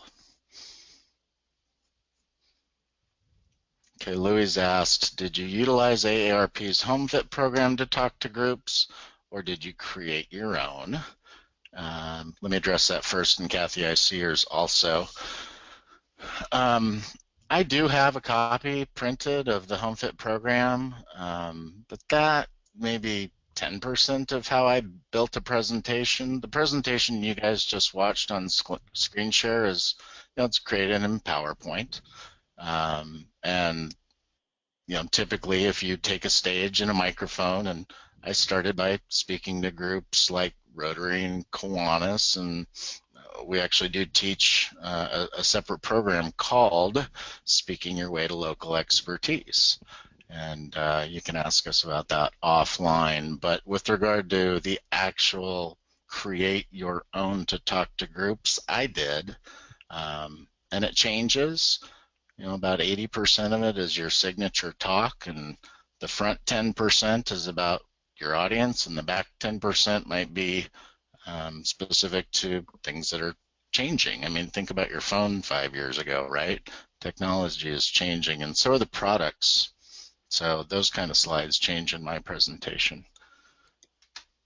Okay, Louis asked, did you utilize AARP's HomeFit program to talk to groups, or did you create your own? Let me address that first, and Kathy, I see yours also. I do have a copy printed of the HomeFit program, but that may be 10% of how I built a presentation. The presentation you guys just watched on screen share is, it's created in PowerPoint. And typically if you take a stage and a microphone, and I started by speaking to groups like Rotary and Kiwanis, and we actually do teach a separate program called Speaking Your Way to Local Expertise. And you can ask us about that offline. But with regard to the actual create your own to talk to groups, I did. And it changes. About 80% of it is your signature talk, and the front 10% is about your audience, and the back 10% might be specific to things that are changing. I mean, think about your phone 5 years ago, right? Technology is changing, and so are the products. So those kind of slides change in my presentation.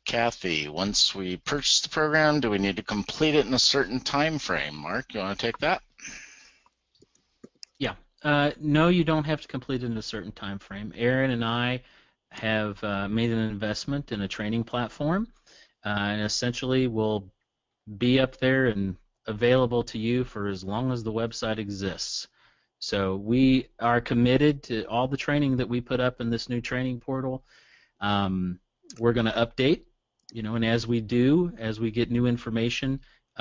Kathy, once we purchase the program, do we need to complete it in a certain time frame? Mark, you want to take that? Yeah. No, you don't have to complete it in a certain time frame. Aaron and I have made an investment in a training platform, and essentially will be up there and available to you for as long as the website exists. So we are committed to all the training that we put up in this new training portal. We're going to update, and as we do, as we get new information,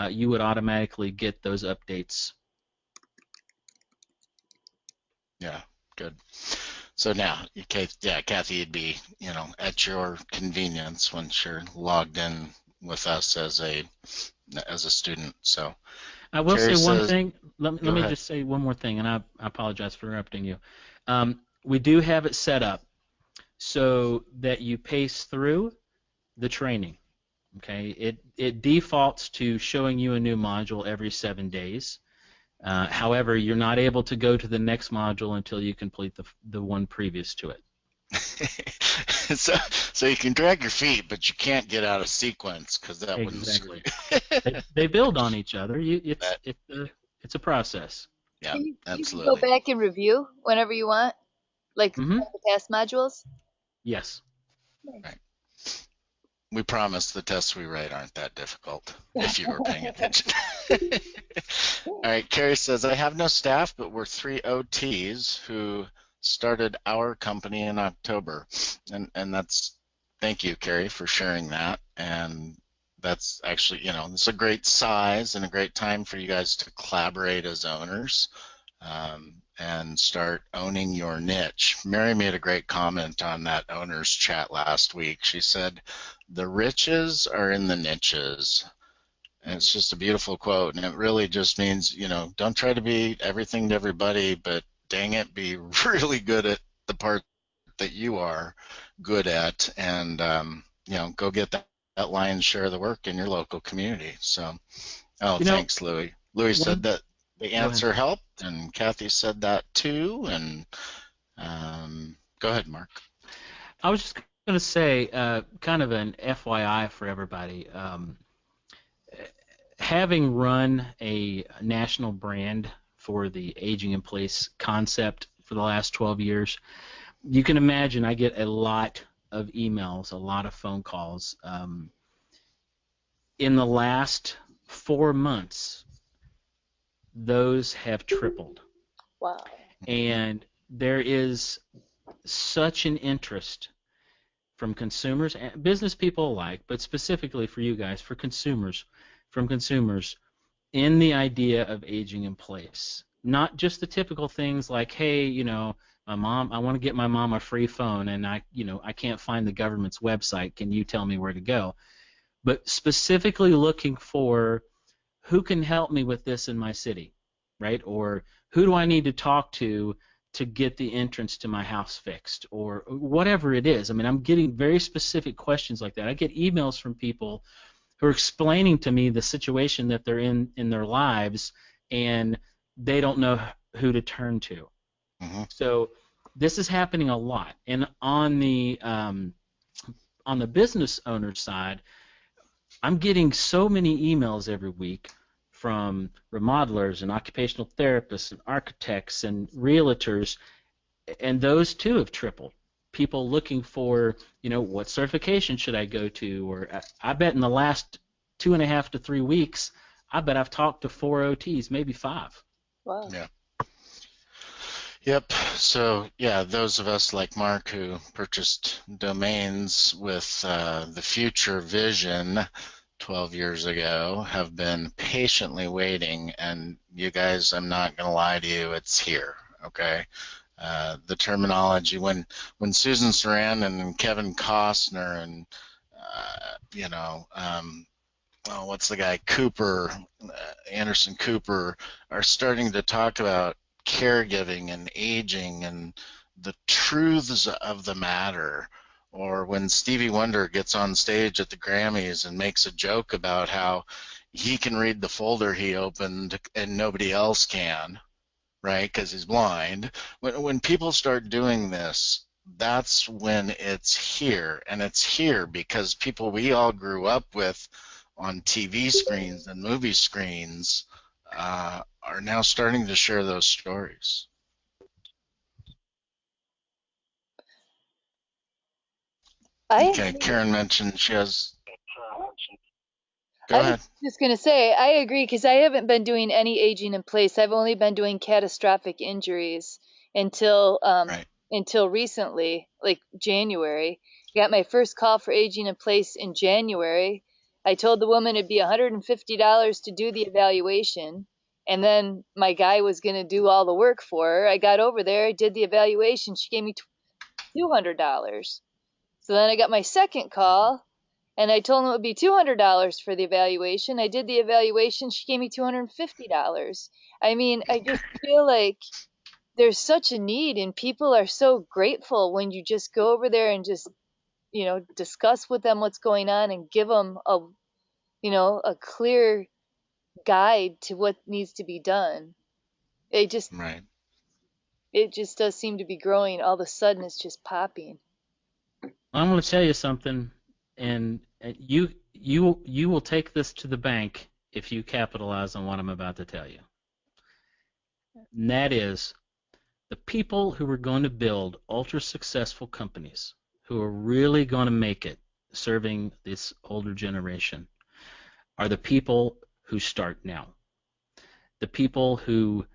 you would automatically get those updates. Yeah, good. So now, Kathy, you'd be, at your convenience once you're logged in with us as a student. So I will Carrie say one says, thing. Let me just say one more thing, and I apologize for interrupting you. We do have it set up so that you pace through the training. Okay, it defaults to showing you a new module every 7 days. However, you're not able to go to the next module until you complete the one previous to it. so you can drag your feet, but you can't get out of sequence because that wouldn't screw you. they build on each other. It's a process. Yeah, absolutely. You can go back and review whenever you want, like the past modules. Yes. Right. We promise the tests we write aren't that difficult, if you were paying attention. All right, Carrie says, I have no staff, but we're 3 OTs who started our company in October. And that's, thank you, Carrie, for sharing that. And that's actually, it's a great size and a great time for you guys to collaborate as owners and start owning your niche. Mary made a great comment on that owners chat last week. She said, the riches are in the niches. And it's just a beautiful quote, and it really just means, don't try to be everything to everybody, but dang it, be really good at the part that you are good at, and go get that lion's share of the work in your local community. So, thanks, Louis. Louis said that the answer helped, and Kathy said that too, and go ahead, Mark. I was just going to say, kind of an FYI for everybody. Having run a national brand for the aging in place concept for the last 12 years, you can imagine I get a lot of emails, a lot of phone calls. In the last 4 months, those have tripled. Wow. And there is such an interest from consumers and business people alike, but specifically for you guys, from consumers in the idea of aging in place. Not just the typical things like, hey, my mom, I want to get my mom a free phone, and I can't find the government's website. Can you tell me where to go? But specifically looking for who can help me with this in my city, right? Or who do I need to talk to get the entrance to my house fixed, or whatever it is. I mean, I'm getting very specific questions like that. I get emails from people who are explaining to me the situation that they're in their lives, and they don't know who to turn to. Mm-hmm. So this is happening a lot. And on the business owner side, I'm getting so many emails every week from remodelers and occupational therapists and architects and realtors, and those too have tripled. People looking for, what certification should I go to? Or I bet in the last 2.5 to 3 weeks, I bet I've talked to 4 OTs, maybe 5. Wow. Yeah. Yep. So, yeah, those of us like Mark who purchased domains with the future vision 12 years ago have been patiently waiting, and you guys, I'm not going to lie to you, it's here, okay? The terminology, when Susan Sarandon and Kevin Costner and, what's the guy, Cooper, Anderson Cooper, are starting to talk about caregiving and aging and the truths of the matter, or when Stevie Wonder gets on stage at the Grammys and makes a joke about how he can read the folder he opened and nobody else can, right, because he's blind. When people start doing this, that's when it's here, and it's here because people we all grew up with on TV screens and movie screens are now starting to share those stories. Okay, Karen mentioned she has. Go I ahead. was just going to say, I agree, because I haven't been doing any aging in place. I've only been doing catastrophic injuries until Right. until recently, like January. I got my first call for aging in place in January. I told the woman it'd be $150 to do the evaluation, and then my guy was going to do all the work for her. I got over there, I did the evaluation. She gave me $200. So then I got my second call, and I told him it would be $200 for the evaluation. I did the evaluation. She gave me $250. I mean, I just feel like there's such a need, and people are so grateful when you just go over there and just, discuss with them what's going on and give them a clear guide to what needs to be done. Right. It just does seem to be growing. All of a sudden, it's just popping. I'm going to tell you something, and you will take this to the bank if you capitalize on what I'm about to tell you. And that is, the people who are going to build ultra successful companies, who are really going to make it serving this older generation, are the people who start now. The people who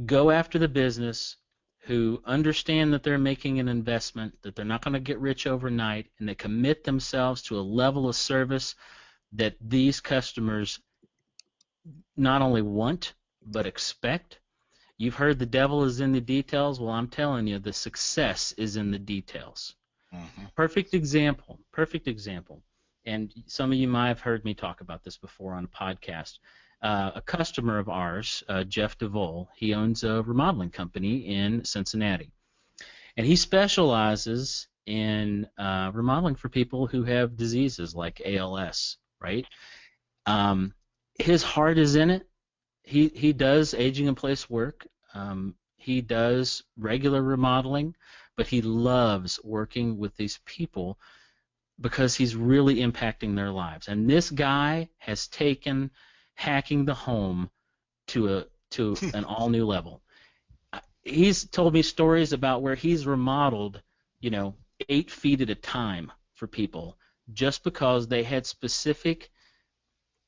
go after the business, who understand that they're making an investment, that they're not going to get rich overnight, and they commit themselves to a level of service that these customers not only want but expect. You've heard the devil is in the details. Well, I'm telling you, the success is in the details. Mm-hmm. Perfect example. And some of you might have heard me talk about this before on a podcast. A customer of ours, Jeff DeVole, he owns a remodeling company in Cincinnati. And he specializes in remodeling for people who have diseases like ALS, right? His heart is in it. He does aging in place work. He does regular remodeling, but he loves working with these people because he's really impacting their lives. And this guy has taken hacking the home to an all new level. He's told me stories about where he's remodeled, 8 feet at a time for people just because they had specific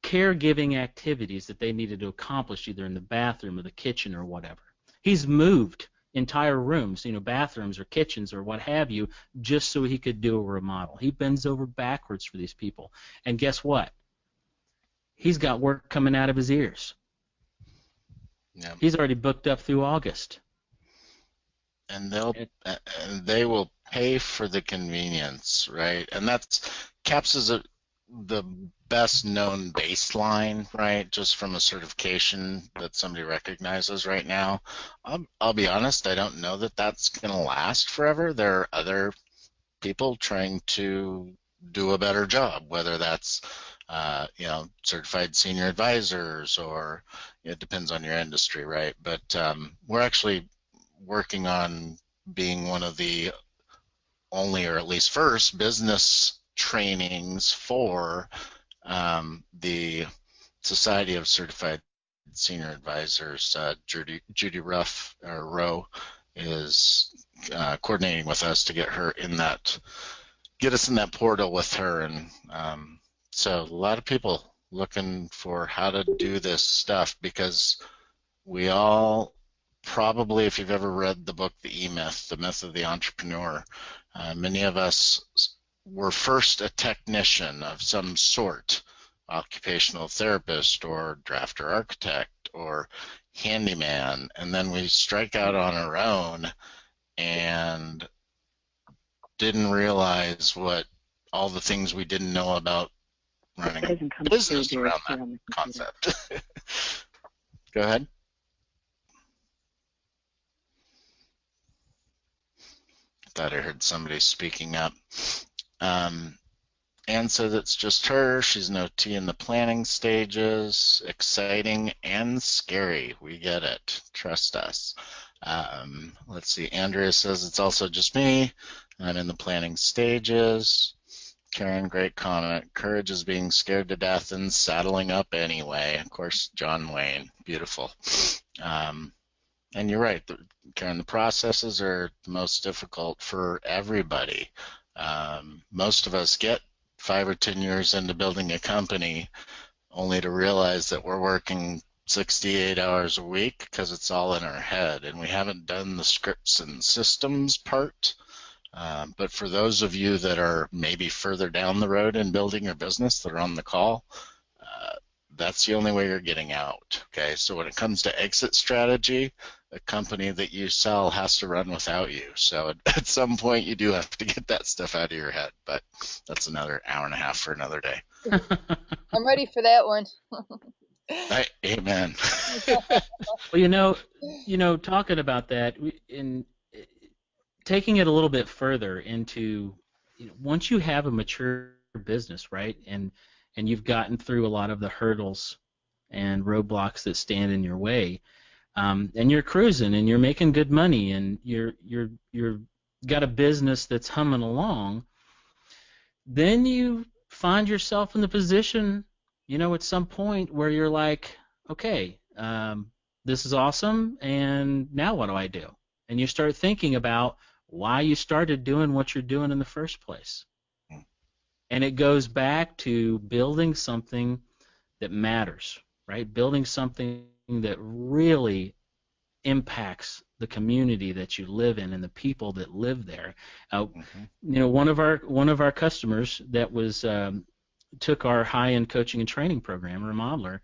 caregiving activities that they needed to accomplish either in the bathroom or the kitchen or whatever. He's moved entire rooms, bathrooms or kitchens or what have you, just so he could do a remodel. He bends over backwards for these people. And guess what? He's got work coming out of his ears. Yeah. He's already booked up through August. And they will pay for the convenience, right? And CAPS is the best known baseline, right? Just from a certification that somebody recognizes right now. I'll be honest, I don't know that that's going to last forever. There are other people trying to do a better job, whether that's certified senior advisors, or it depends on your industry, right? But we're actually working on being one of the only, or at least first, business trainings for the Society of Certified Senior Advisors. Judy Rowe is coordinating with us to get us in that portal with her, and so a lot of people looking for how to do this stuff, because we all probably, if you've ever read the book The E-Myth, The Myth of the Entrepreneur, many of us were first a technician of some sort, occupational therapist or drafter architect or handyman, and then we strike out on our own and didn't realize what all the things we didn't know about running a business around that concept. Go ahead. Thought I heard somebody speaking up. Anne says it's just her. She's an OT in the planning stages. Exciting and scary. We get it. Trust us. Let's see. Andrea says it's also just me. I'm in the planning stages. Karen, great comment. Courage is being scared to death and saddling up anyway. Of course, John Wayne. Beautiful. And you're right, Karen, the processes are the most difficult for everybody. Most of us get 5 or 10 years into building a company only to realize that we're working 68 hours a week because it's all in our head, and we haven't done the scripts and systems part. But for those of you that are maybe further down the road in building your business that are on the call, that's the only way you're getting out. Okay, so when it comes to exit strategy, a company that you sell has to run without you. So at some point you do have to get that stuff out of your head, but that's another hour and a half for another day. I'm ready for that one. Amen. Well, talking about that, in taking it a little bit further into, once you have a mature business, right, and you've gotten through a lot of the hurdles and roadblocks that stand in your way, and you're cruising and you're making good money and you're got a business that's humming along, then you find yourself in the position, at some point where you're like, okay, this is awesome, and now what do I do? And you start thinking about why you started doing what you're doing in the first place. And it goes back to building something that matters, right? Building something that really impacts the community that you live in and the people that live there. One of our customers that was took our high-end coaching and training program, remodeler,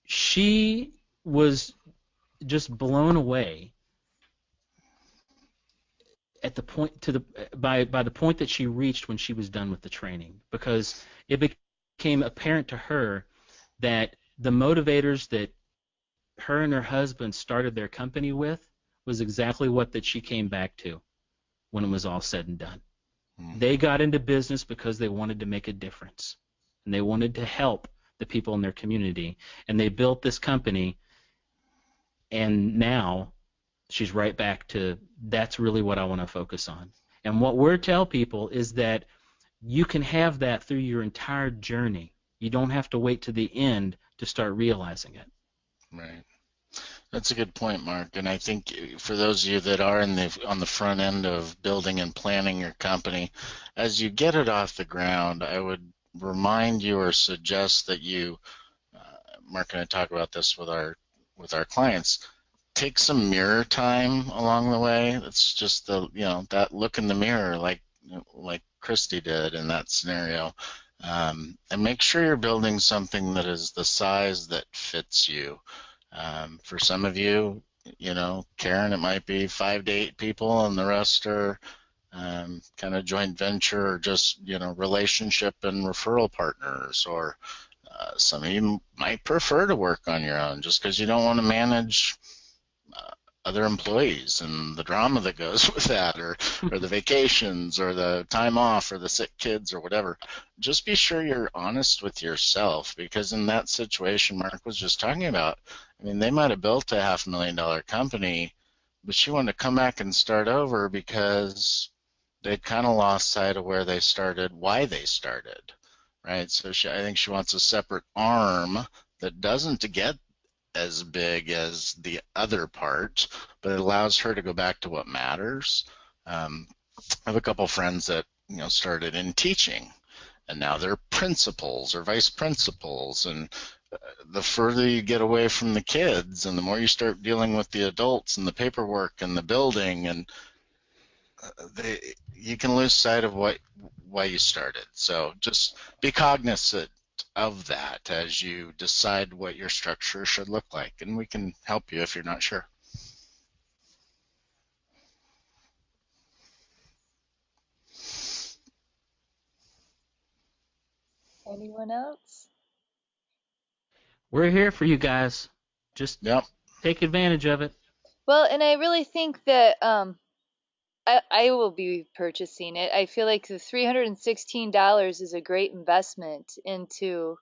she was just blown away at the point by the point that she reached when she was done with the training, because it became apparent to her that the motivators that her and her husband started their company with was exactly what that she came back to when it was all said and done. They got into business because they wanted to make a difference, and they wanted to help the people in their community, and they built this company, and now she's right back to that's really what I want to focus on. And what we're tell people is that you can have that through your entire journey. You don't have to wait to the end to start realizing it. Right. That's a good point, Mark. And I think for those of you that are on the front end of building and planning your company, as you get it off the ground, I would remind you or suggest that you, Mark and I talk about this with our clients, take some mirror time along the way. It's just that look in the mirror, like Christy did in that scenario, and make sure you're building something that is the size that fits you. For some of you, Karen, it might be 5 to 8 people, and the rest are kind of joint venture or just relationship and referral partners, or some of you might prefer to work on your own just because you don't want to manage other employees and the drama that goes with that, or the vacations or the time off or the sick kids or whatever. Just be sure you're honest with yourself, because in that situation Mark was just talking about, I mean, they might have built a $500,000 company, but she wanted to come back and start over because they'd kind of lost sight of where they started, why they started, right? So I think she wants a separate arm that doesn't get as big as the other part, but it allows her to go back to what matters. I have a couple friends that started in teaching, and now they're principals or vice principals. And the further you get away from the kids, and the more you start dealing with the adults and the paperwork and the building, and you can lose sight of why you started. So just be cognizant of that as you decide what your structure should look like, and we can help you if you're not sure. Anyone else? We're here for you guys. Just Yep. take advantage of it. Well, and I really think that I will be purchasing it. I feel like the $316 is a great investment into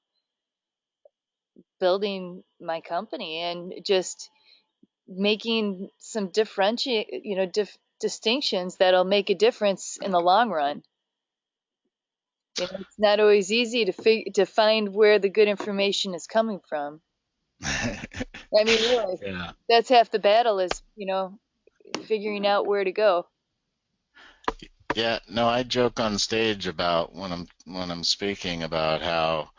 building my company and just making some distinctions that'll make a difference in the long run. It's not always easy to find where the good information is coming from. I mean, really, Yeah. that's half the battle is, figuring out where to go. Yeah, no, I joke on stage about when I'm speaking about how,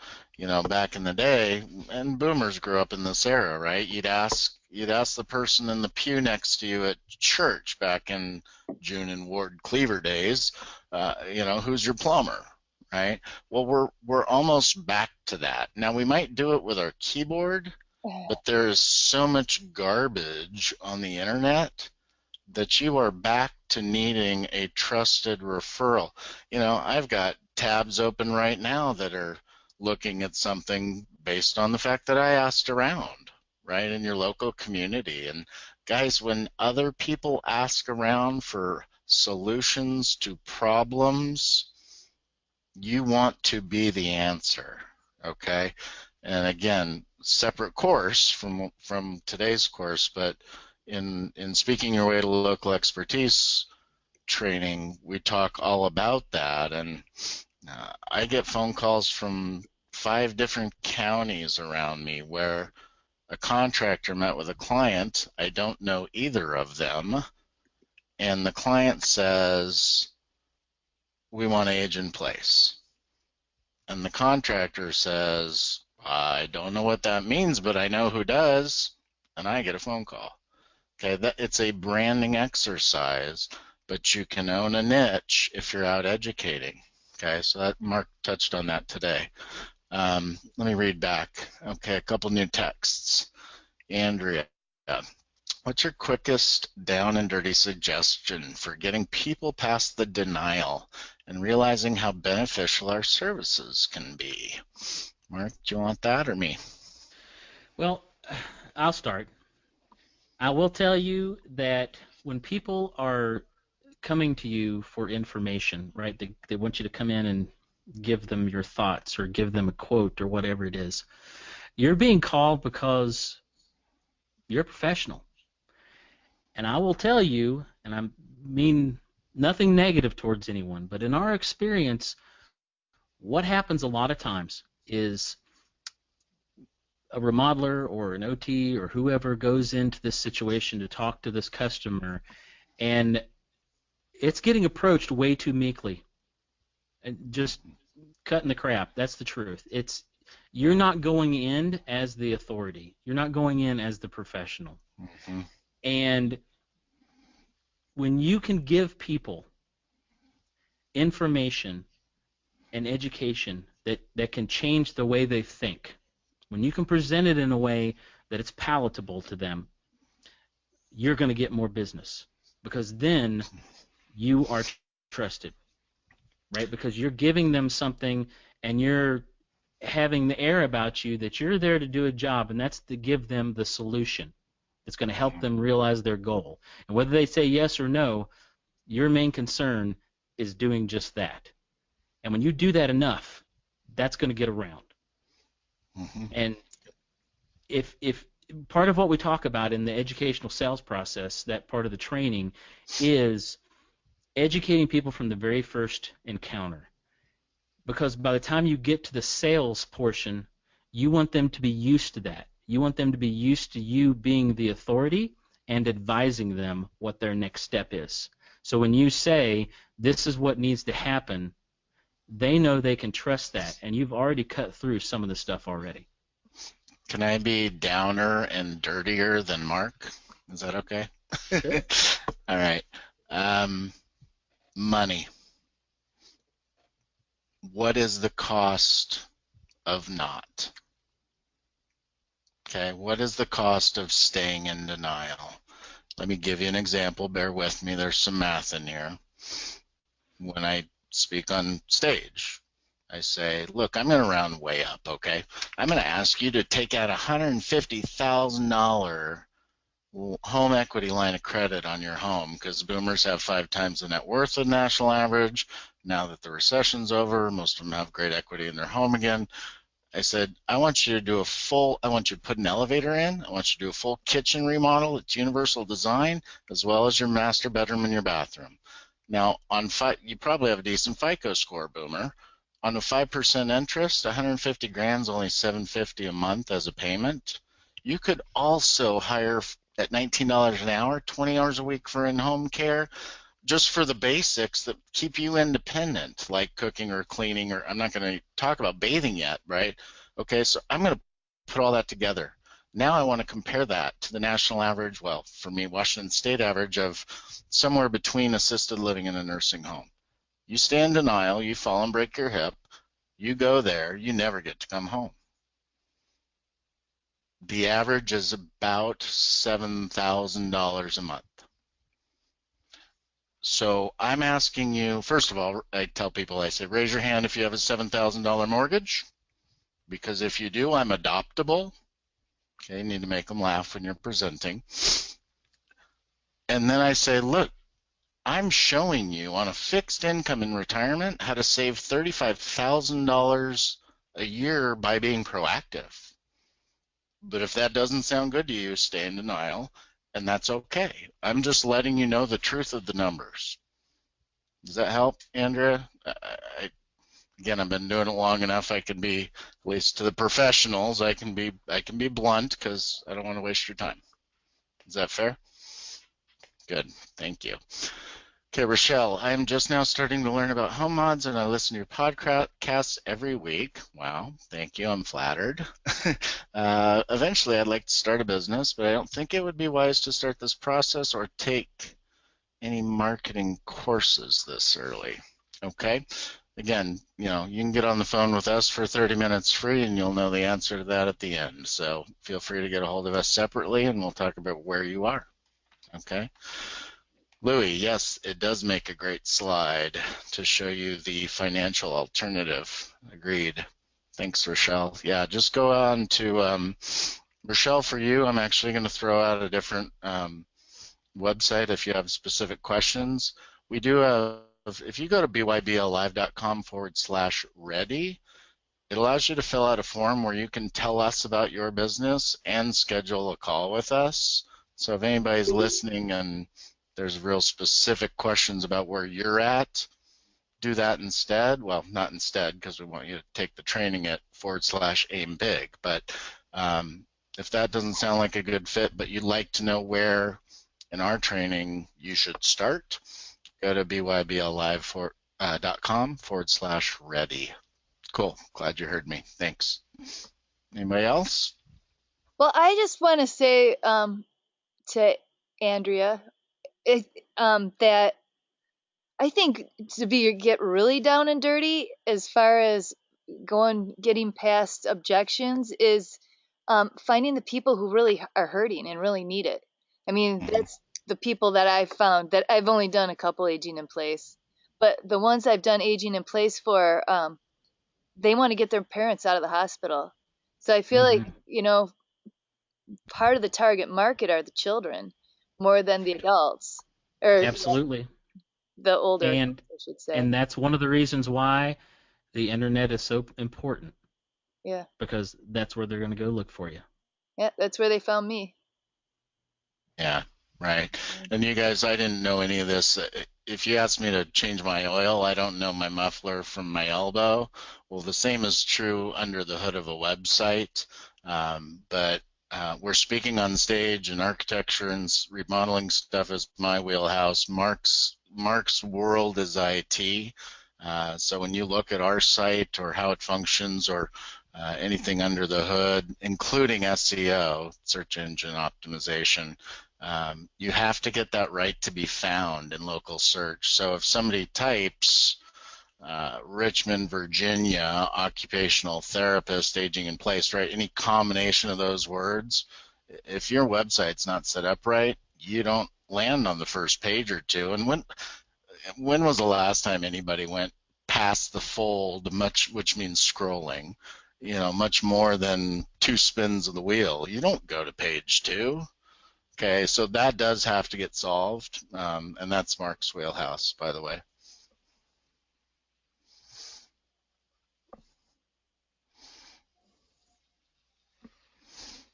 back in the day, and boomers grew up in this era, right? You'd ask the person in the pew next to you at church back in June and Ward Cleaver days, who's your plumber, right? Well, we're almost back to that. Now we might do it with our keyboard, but there is so much garbage on the internet that you are back to needing a trusted referral. I've got tabs open right now that are looking at something based on the fact that I asked around, right, in your local community. And guys, when other people ask around for solutions to problems, you want to be the answer, okay? And again, separate course from today's course, but in Speaking Your Way to Local Expertise training, we talk all about that. And I get phone calls from 5 different counties around me where a contractor met with a client. I don't know either of them, and the client says, we want age in place. And the contractor says, I don't know what that means, but I know who does. And I get a phone call. Okay, it's a branding exercise, but you can own a niche if you're out educating. Okay, so that Mark touched on that today. Let me read back. Okay, a couple new texts. Andrea, what's your quickest down and dirty suggestion for getting people past the denial and realizing how beneficial our services can be? Mark, do you want that or me? Well, I'll start. I will tell you that when people are coming to you for information, right, they want you to come in and give them your thoughts or give them a quote or whatever it is, you're being called because you're a professional. And I will tell you, and I mean nothing negative towards anyone, but in our experience, what happens a lot of times is a remodeler or an OT or whoever goes into this situation to talk to this customer, and it's getting approached way too meekly and just cutting the crap. That's the truth. You're not going in as the authority. You're not going in as the professional. Mm-hmm. And when you can give people information and education that can change the way they think, when you can present it in a way that it's palatable to them, you're going to get more business, because then you are trusted, right? Because you're giving them something and you're having the air about you that you're there to do a job, and that's to give them the solution that's going to help them realize their goal. And whether they say yes or no, your main concern is doing just that. And when you do that enough, that's going to get around. Mm-hmm. And if part of what we talk about in the educational sales process, that part of the training, is educating people from the very first encounter. Because by the time you get to the sales portion, you want them to be used to that. You want them to be used to you being the authority and advising them what their next step is. So when you say, this is what needs to happen, they know they can trust that, and you've already cut through some of the stuff already. Can I be downer and dirtier than Mark? Is that okay? Sure. All right. Money. What is the cost of not? Okay, what is the cost of staying in denial? Let me give you an example. Bear with me. There's some math in here. When I speak on stage, I say, look, I'm going to round way up, okay? I'm going to ask you to take out a $150,000 home equity line of credit on your home, because boomers have 5 times the net worth of the national average. Now that the recession's over, most of them have great equity in their home again. I said, I want you to put an elevator in. I want you to do a full kitchen remodel. It's universal design, as well as your master bedroom and your bathroom. Now, you probably have a decent FICO score, boomer. On a 5% interest, 150 grand is only $750 a month as a payment. You could also hire at $19 an hour, 20 hours a week for in-home care, just for the basics that keep you independent, like cooking or cleaning, or I'm not going to talk about bathing yet, right? Okay, so I'm going to put all that together. Now I want to compare that to the national average, well, for me, Washington State average of somewhere between assisted living and a nursing home. You stay in denial, you fall and break your hip, you go there, you never get to come home. The average is about $7,000 a month. So I'm asking you, first of all, I tell people, I say, raise your hand if you have a $7,000 mortgage, because if you do, I'm adoptable. Okay, you need to make them laugh when you're presenting. And then I say, look, I'm showing you on a fixed income in retirement how to save $35,000 a year by being proactive. But if that doesn't sound good to you, stay in denial, and that's okay. I'm just letting you know the truth of the numbers. Does that help, Andrea? Again, I've been doing it long enough. I can be, at least to the professionals, I can be blunt, because I don't want to waste your time. Is that fair? Good. Thank you. Okay, Rochelle, I'm just now starting to learn about home mods, and I listen to your podcasts every week. Wow, thank you. I'm flattered. Eventually, I'd like to start a business, but I don't think it would be wise to start this process or take any marketing courses this early. Okay? Again, you can get on the phone with us for 30 minutes free, and you'll know the answer to that at the end. So feel free to get a hold of us separately, and we'll talk about where you are. Okay? Louis, yes, it does make a great slide to show you the financial alternative. Agreed. Thanks, Rochelle. Yeah, just go on to Rochelle, for you, I'm actually going to throw out a different website if you have specific questions. We do have, if you go to bybblive.com/ready, it allows you to fill out a form where you can tell us about your business and schedule a call with us So if anybody's listening and there's real specific questions about where you're at, do that instead. Well, not instead, because we want you to take the training at /AIMBIG. But if that doesn't sound like a good fit, but you'd like to know where in our training you should start, go to byblive.com/ready. Cool. Glad you heard me. Thanks. Anybody else? Well, I just want to say to Andrea that I think get really down and dirty as far as getting past objections is finding the people who really are hurting and really need it. I mean, that's the people that I've found. That I've only done a couple aging in place, but the ones I've done aging in place for, they want to get their parents out of the hospital. So I feel like, part of the target market are the children more than the adults, or Absolutely. the older, And I should say. and that's one of the reasons why the internet is so important, Yeah, because that's where they're going to go look for you. yeah, that's where they found me. Yeah, right. And you guys, I didn't know any of this. If you asked me to change my oil, I don't know my muffler from my elbow. Well, the same is true under the hood of a website. But we're speaking on stage, and architecture and remodeling stuff is my wheelhouse. Mark's world is IT. So when you look at our site or how it functions, or anything under the hood, including SEO, search engine optimization, you have to get that right to be found in local search. So if somebody types Richmond, Virginia, occupational therapist, aging in place, right, any combination of those words, if your website's not set up right, you don't land on the first page or two. And when was the last time anybody went past the fold, which means scrolling, much more than 2 spins of the wheel? You don't go to page 2. Okay, so that does have to get solved, and that's Mark's wheelhouse, by the way.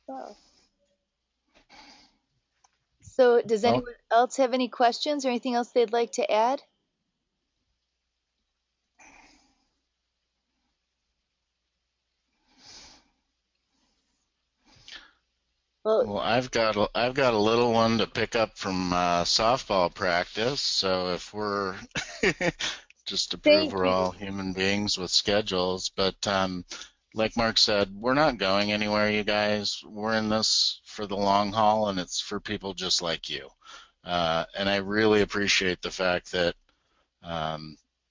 Wow. So does anyone else have any questions or anything else they'd like to add? Well, I've got a little one to pick up from softball practice. So if we're just to prove we're all human beings with schedules, but like Mark said, we're not going anywhere, you guys. We're in this for the long haul, and it's for people just like you. And I really appreciate the fact that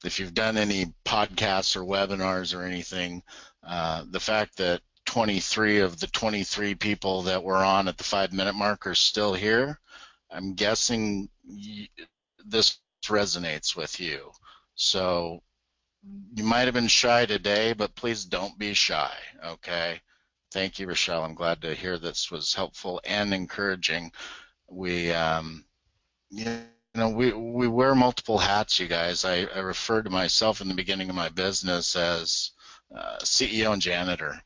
if you've done any podcasts or webinars or anything, the fact that 23 of the 23 people that were on at the 5-minute mark are still here, I'm guessing this resonates with you. So you might have been shy today, but please don't be shy, okay? Thank you, Rochelle. I'm glad to hear this was helpful and encouraging. We wear multiple hats, you guys. I refer to myself in the beginning of my business as CEO and janitor.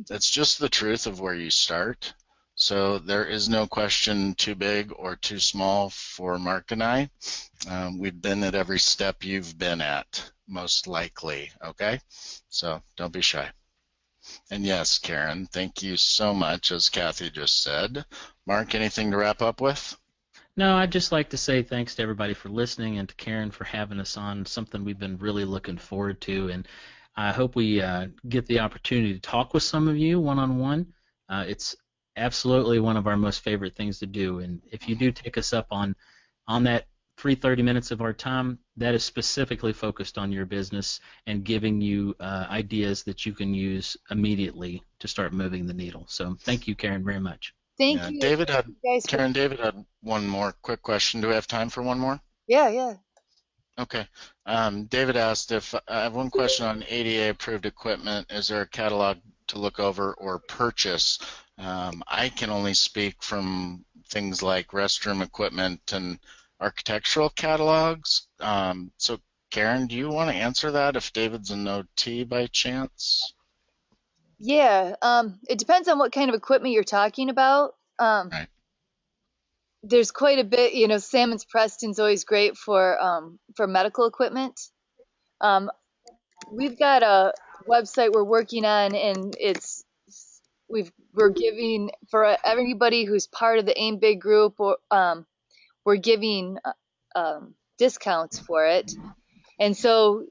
That's just the truth of where you start. So there is no question too big or too small for Mark and I. We've been at every step you've been at, most likely, okay? So don't be shy. And yes, Karen, thank you so much, as Kathy just said. Mark, anything to wrap up with? No, I'd just like to say thanks to everybody for listening, and to Karen for having us on, something we've been really looking forward to. And I hope we get the opportunity to talk with some of you one-on-one. It's absolutely one of our most favorite things to do. And if you do take us up on that free 30 minutes of our time, that is specifically focused on your business and giving you ideas that you can use immediately to start moving the needle. So thank you, Karen, very much. Thank you. David had one more quick question. Do we have time for one more? Yeah. Okay. David asked if I have one question on ADA approved equipment. Is there a catalog to look over or purchase? I can only speak from things like restroom equipment and architectural catalogs. So Karen, do you want to answer that if David's an OT by chance? Yeah. It depends on what kind of equipment you're talking about. Right. there's quite a bit. You know, Salmon's Preston's always great for medical equipment. We've got a website we're working on, and we're giving for everybody who's part of the Aim Big group, or we're giving discounts for it. And so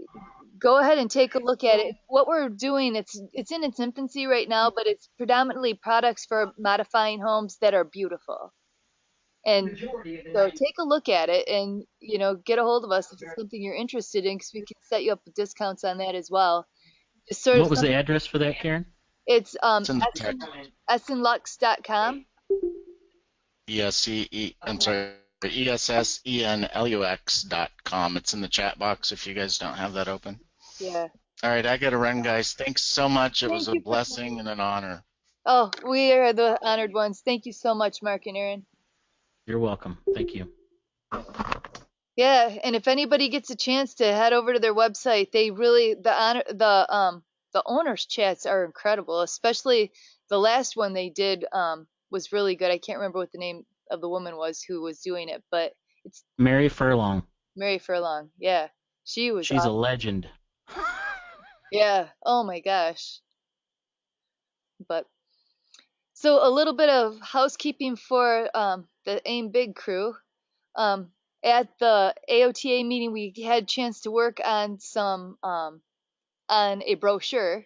go ahead and take a look at it. What we're doing, it's in its infancy right now, but it's predominantly products for modifying homes that are beautiful. And so take a look at it, and get a hold of us if it's something you're interested in, because we can set you up with discounts on that as well. Just sort of What was the address for that, Karen? It's It's in the text. essenlux.com. I'm sorry, ESSENLUX.com. It's in the chat box if you guys don't have that open. Yeah. All right, I got to run, guys. Thanks so much. It was Thank a you for blessing and an honor. Oh, we are the honored ones. Thank you so much, Mark and Aaron. You're welcome. Thank you. Yeah, and if anybody gets a chance to head over to their website, they really the owners chats are incredible. Especially the last one they did was really good. I can't remember what the name of the woman was who was doing it, but it's Mary Furlong. Mary Furlong. Yeah, she was. She's a awesome. legend. Yeah. Oh my gosh. But so a little bit of housekeeping for the Aim Big crew. At the AOTA meeting, we had a chance to work on on a brochure.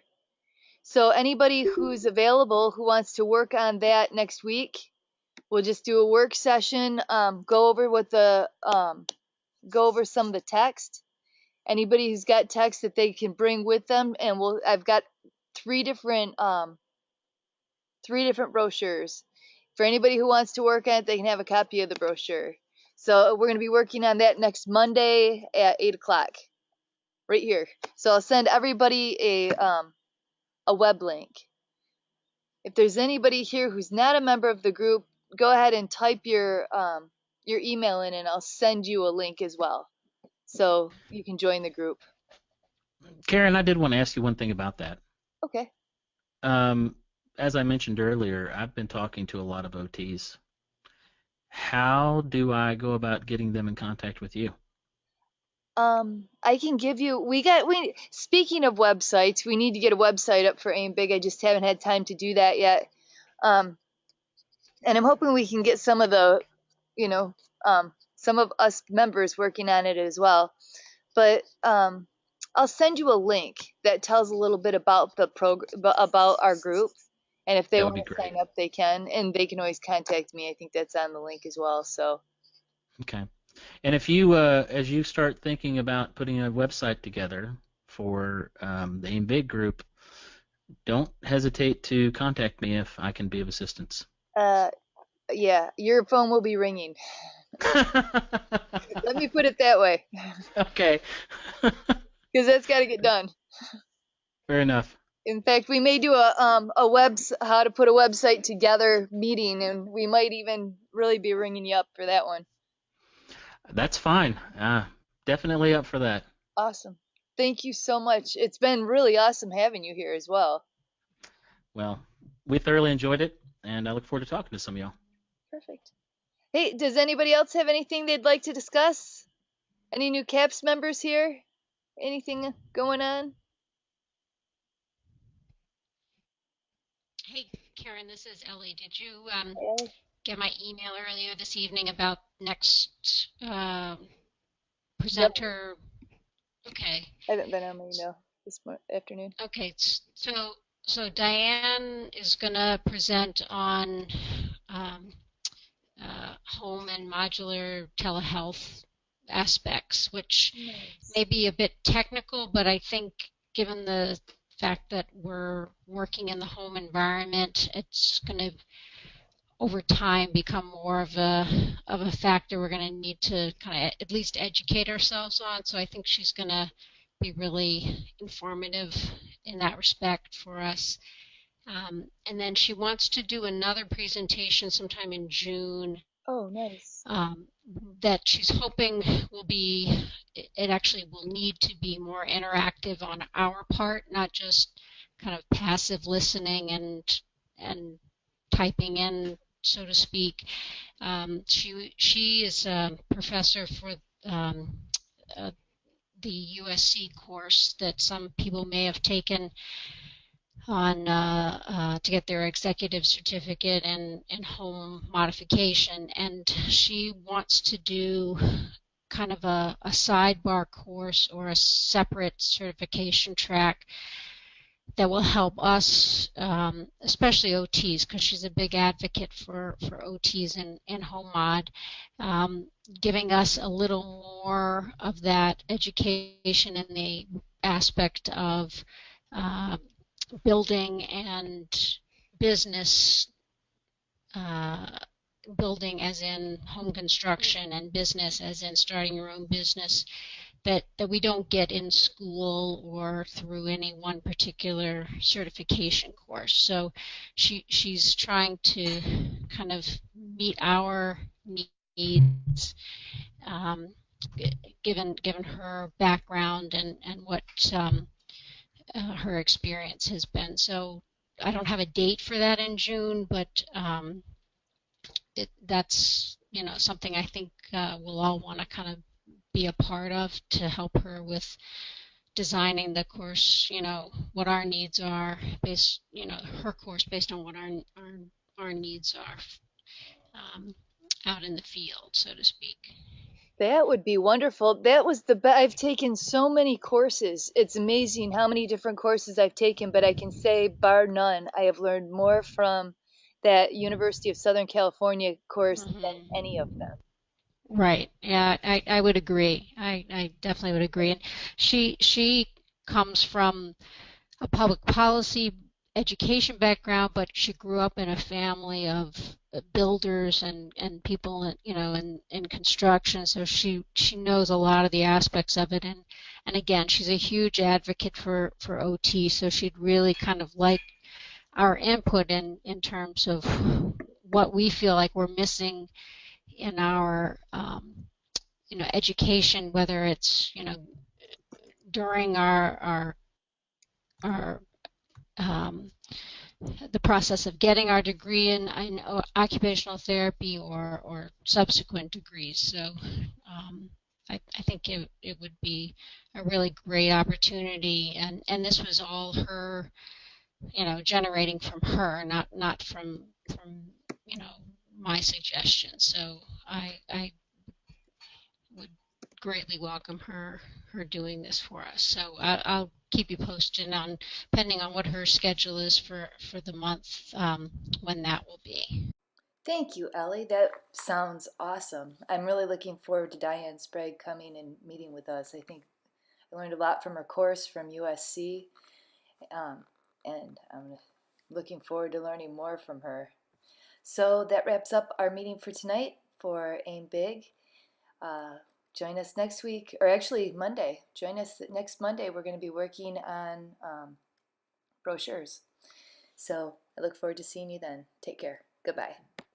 So anybody who's available who wants to work on that next week, we'll just do a work session, go over some of the text. Anybody who's got text that they can bring with them, and I've got three different brochures. For anybody who wants to work on it, they can have a copy of the brochure. So we're going to be working on that next Monday at 8 o'clock, right here. So I'll send everybody a web link. If there's anybody here who's not a member of the group, go ahead and type your email in, and I'll send you a link as well, so you can join the group. Karen, I did want to ask you one thing about that. Okay. As I mentioned earlier, I've been talking to a lot of OTs. How do I go about getting them in contact with you? I can give you. Speaking of websites, we need to get a website up for Aim Big. I just haven't had time to do that yet. And I'm hoping we can get some of some of us members working on it as well. But I'll send you a link that tells a little bit about about our group. And if they want to sign up, they can, and they can always contact me. I think that's on the link as well. So. Okay. And if you, as you start thinking about putting a website together for the Aim Big group, don't hesitate to contact me if I can be of assistance. Yeah, your phone will be ringing. Let me put it that way. Okay. Because that's got to get done. Fair enough. In fact, we may do a how to put a website together meeting, and we might even really be ringing you up for that one. That's fine. Definitely up for that. Awesome. Thank you so much. It's been really awesome having you here as well. Well, we thoroughly enjoyed it, and I look forward to talking to some of y'all. Perfect. Hey, does anybody else have anything they'd like to discuss? Any new CAPS members here? Anything going on? Hey, Karen, this is Ellie. Did you get my email earlier this evening about next presenter? Yep. Okay. I haven't been on my email this afternoon. Okay, so Diane is going to present on home and modular telehealth aspects, which may be a bit technical, but I think given the fact that we're working in the home environment, it's going to over time become more of a factor we're going to need to kind of at least educate ourselves on. So I think she's going to be really informative in that respect for us. And then she wants to do another presentation sometime in June. Oh, nice. That she's hoping it actually will need to be more interactive on our part, not just kind of passive listening and typing in so to speak. She is a professor for the USC course that some people may have taken on to get their executive certificate in home modification, and she wants to do kind of a sidebar course or a separate certification track that will help us, especially OTs, because she's a big advocate for OTs in home mod, giving us a little more of that education in the aspect of building and business, building as in home construction and business as in starting your own business, that we don't get in school or through any one particular certification course. So she's trying to kind of meet our needs, given her background and what her experience has been. So I don't have a date for that in June, but that's something I think we'll all want to kind of be a part of to help her with designing the course, what our needs are based, her course based on what our needs are out in the field, so to speak. That would be wonderful. That was the best. I've taken so many courses. It's amazing how many different courses I've taken, but I can say, bar none, I have learned more from that University of Southern California course than any of them. Right. Yeah, I would agree. I definitely would agree. And she comes from a public policy education background, but she grew up in a family of builders and people in construction, so she knows a lot of the aspects of it, and again, she's a huge advocate for OT, so she'd really kind of like our input in terms of what we feel like we're missing in our education, whether it's during our the process of getting our degree in occupational therapy or subsequent degrees. So I think it would be a really great opportunity, and this was all her, generating from her, not from my suggestion. So I would greatly welcome her doing this for us. So I'll keep you posted on, depending on what her schedule is for the month, when that will be. Thank you, Ellie. That sounds awesome. I'm really looking forward to Diane Sprague coming and meeting with us. I think I learned a lot from her course from USC, and I'm looking forward to learning more from her. So that wraps up our meeting for tonight for Aim Big. Join us next week, or actually Monday. Join us next Monday. We're going to be working on brochures. So I look forward to seeing you then. Take care. Goodbye.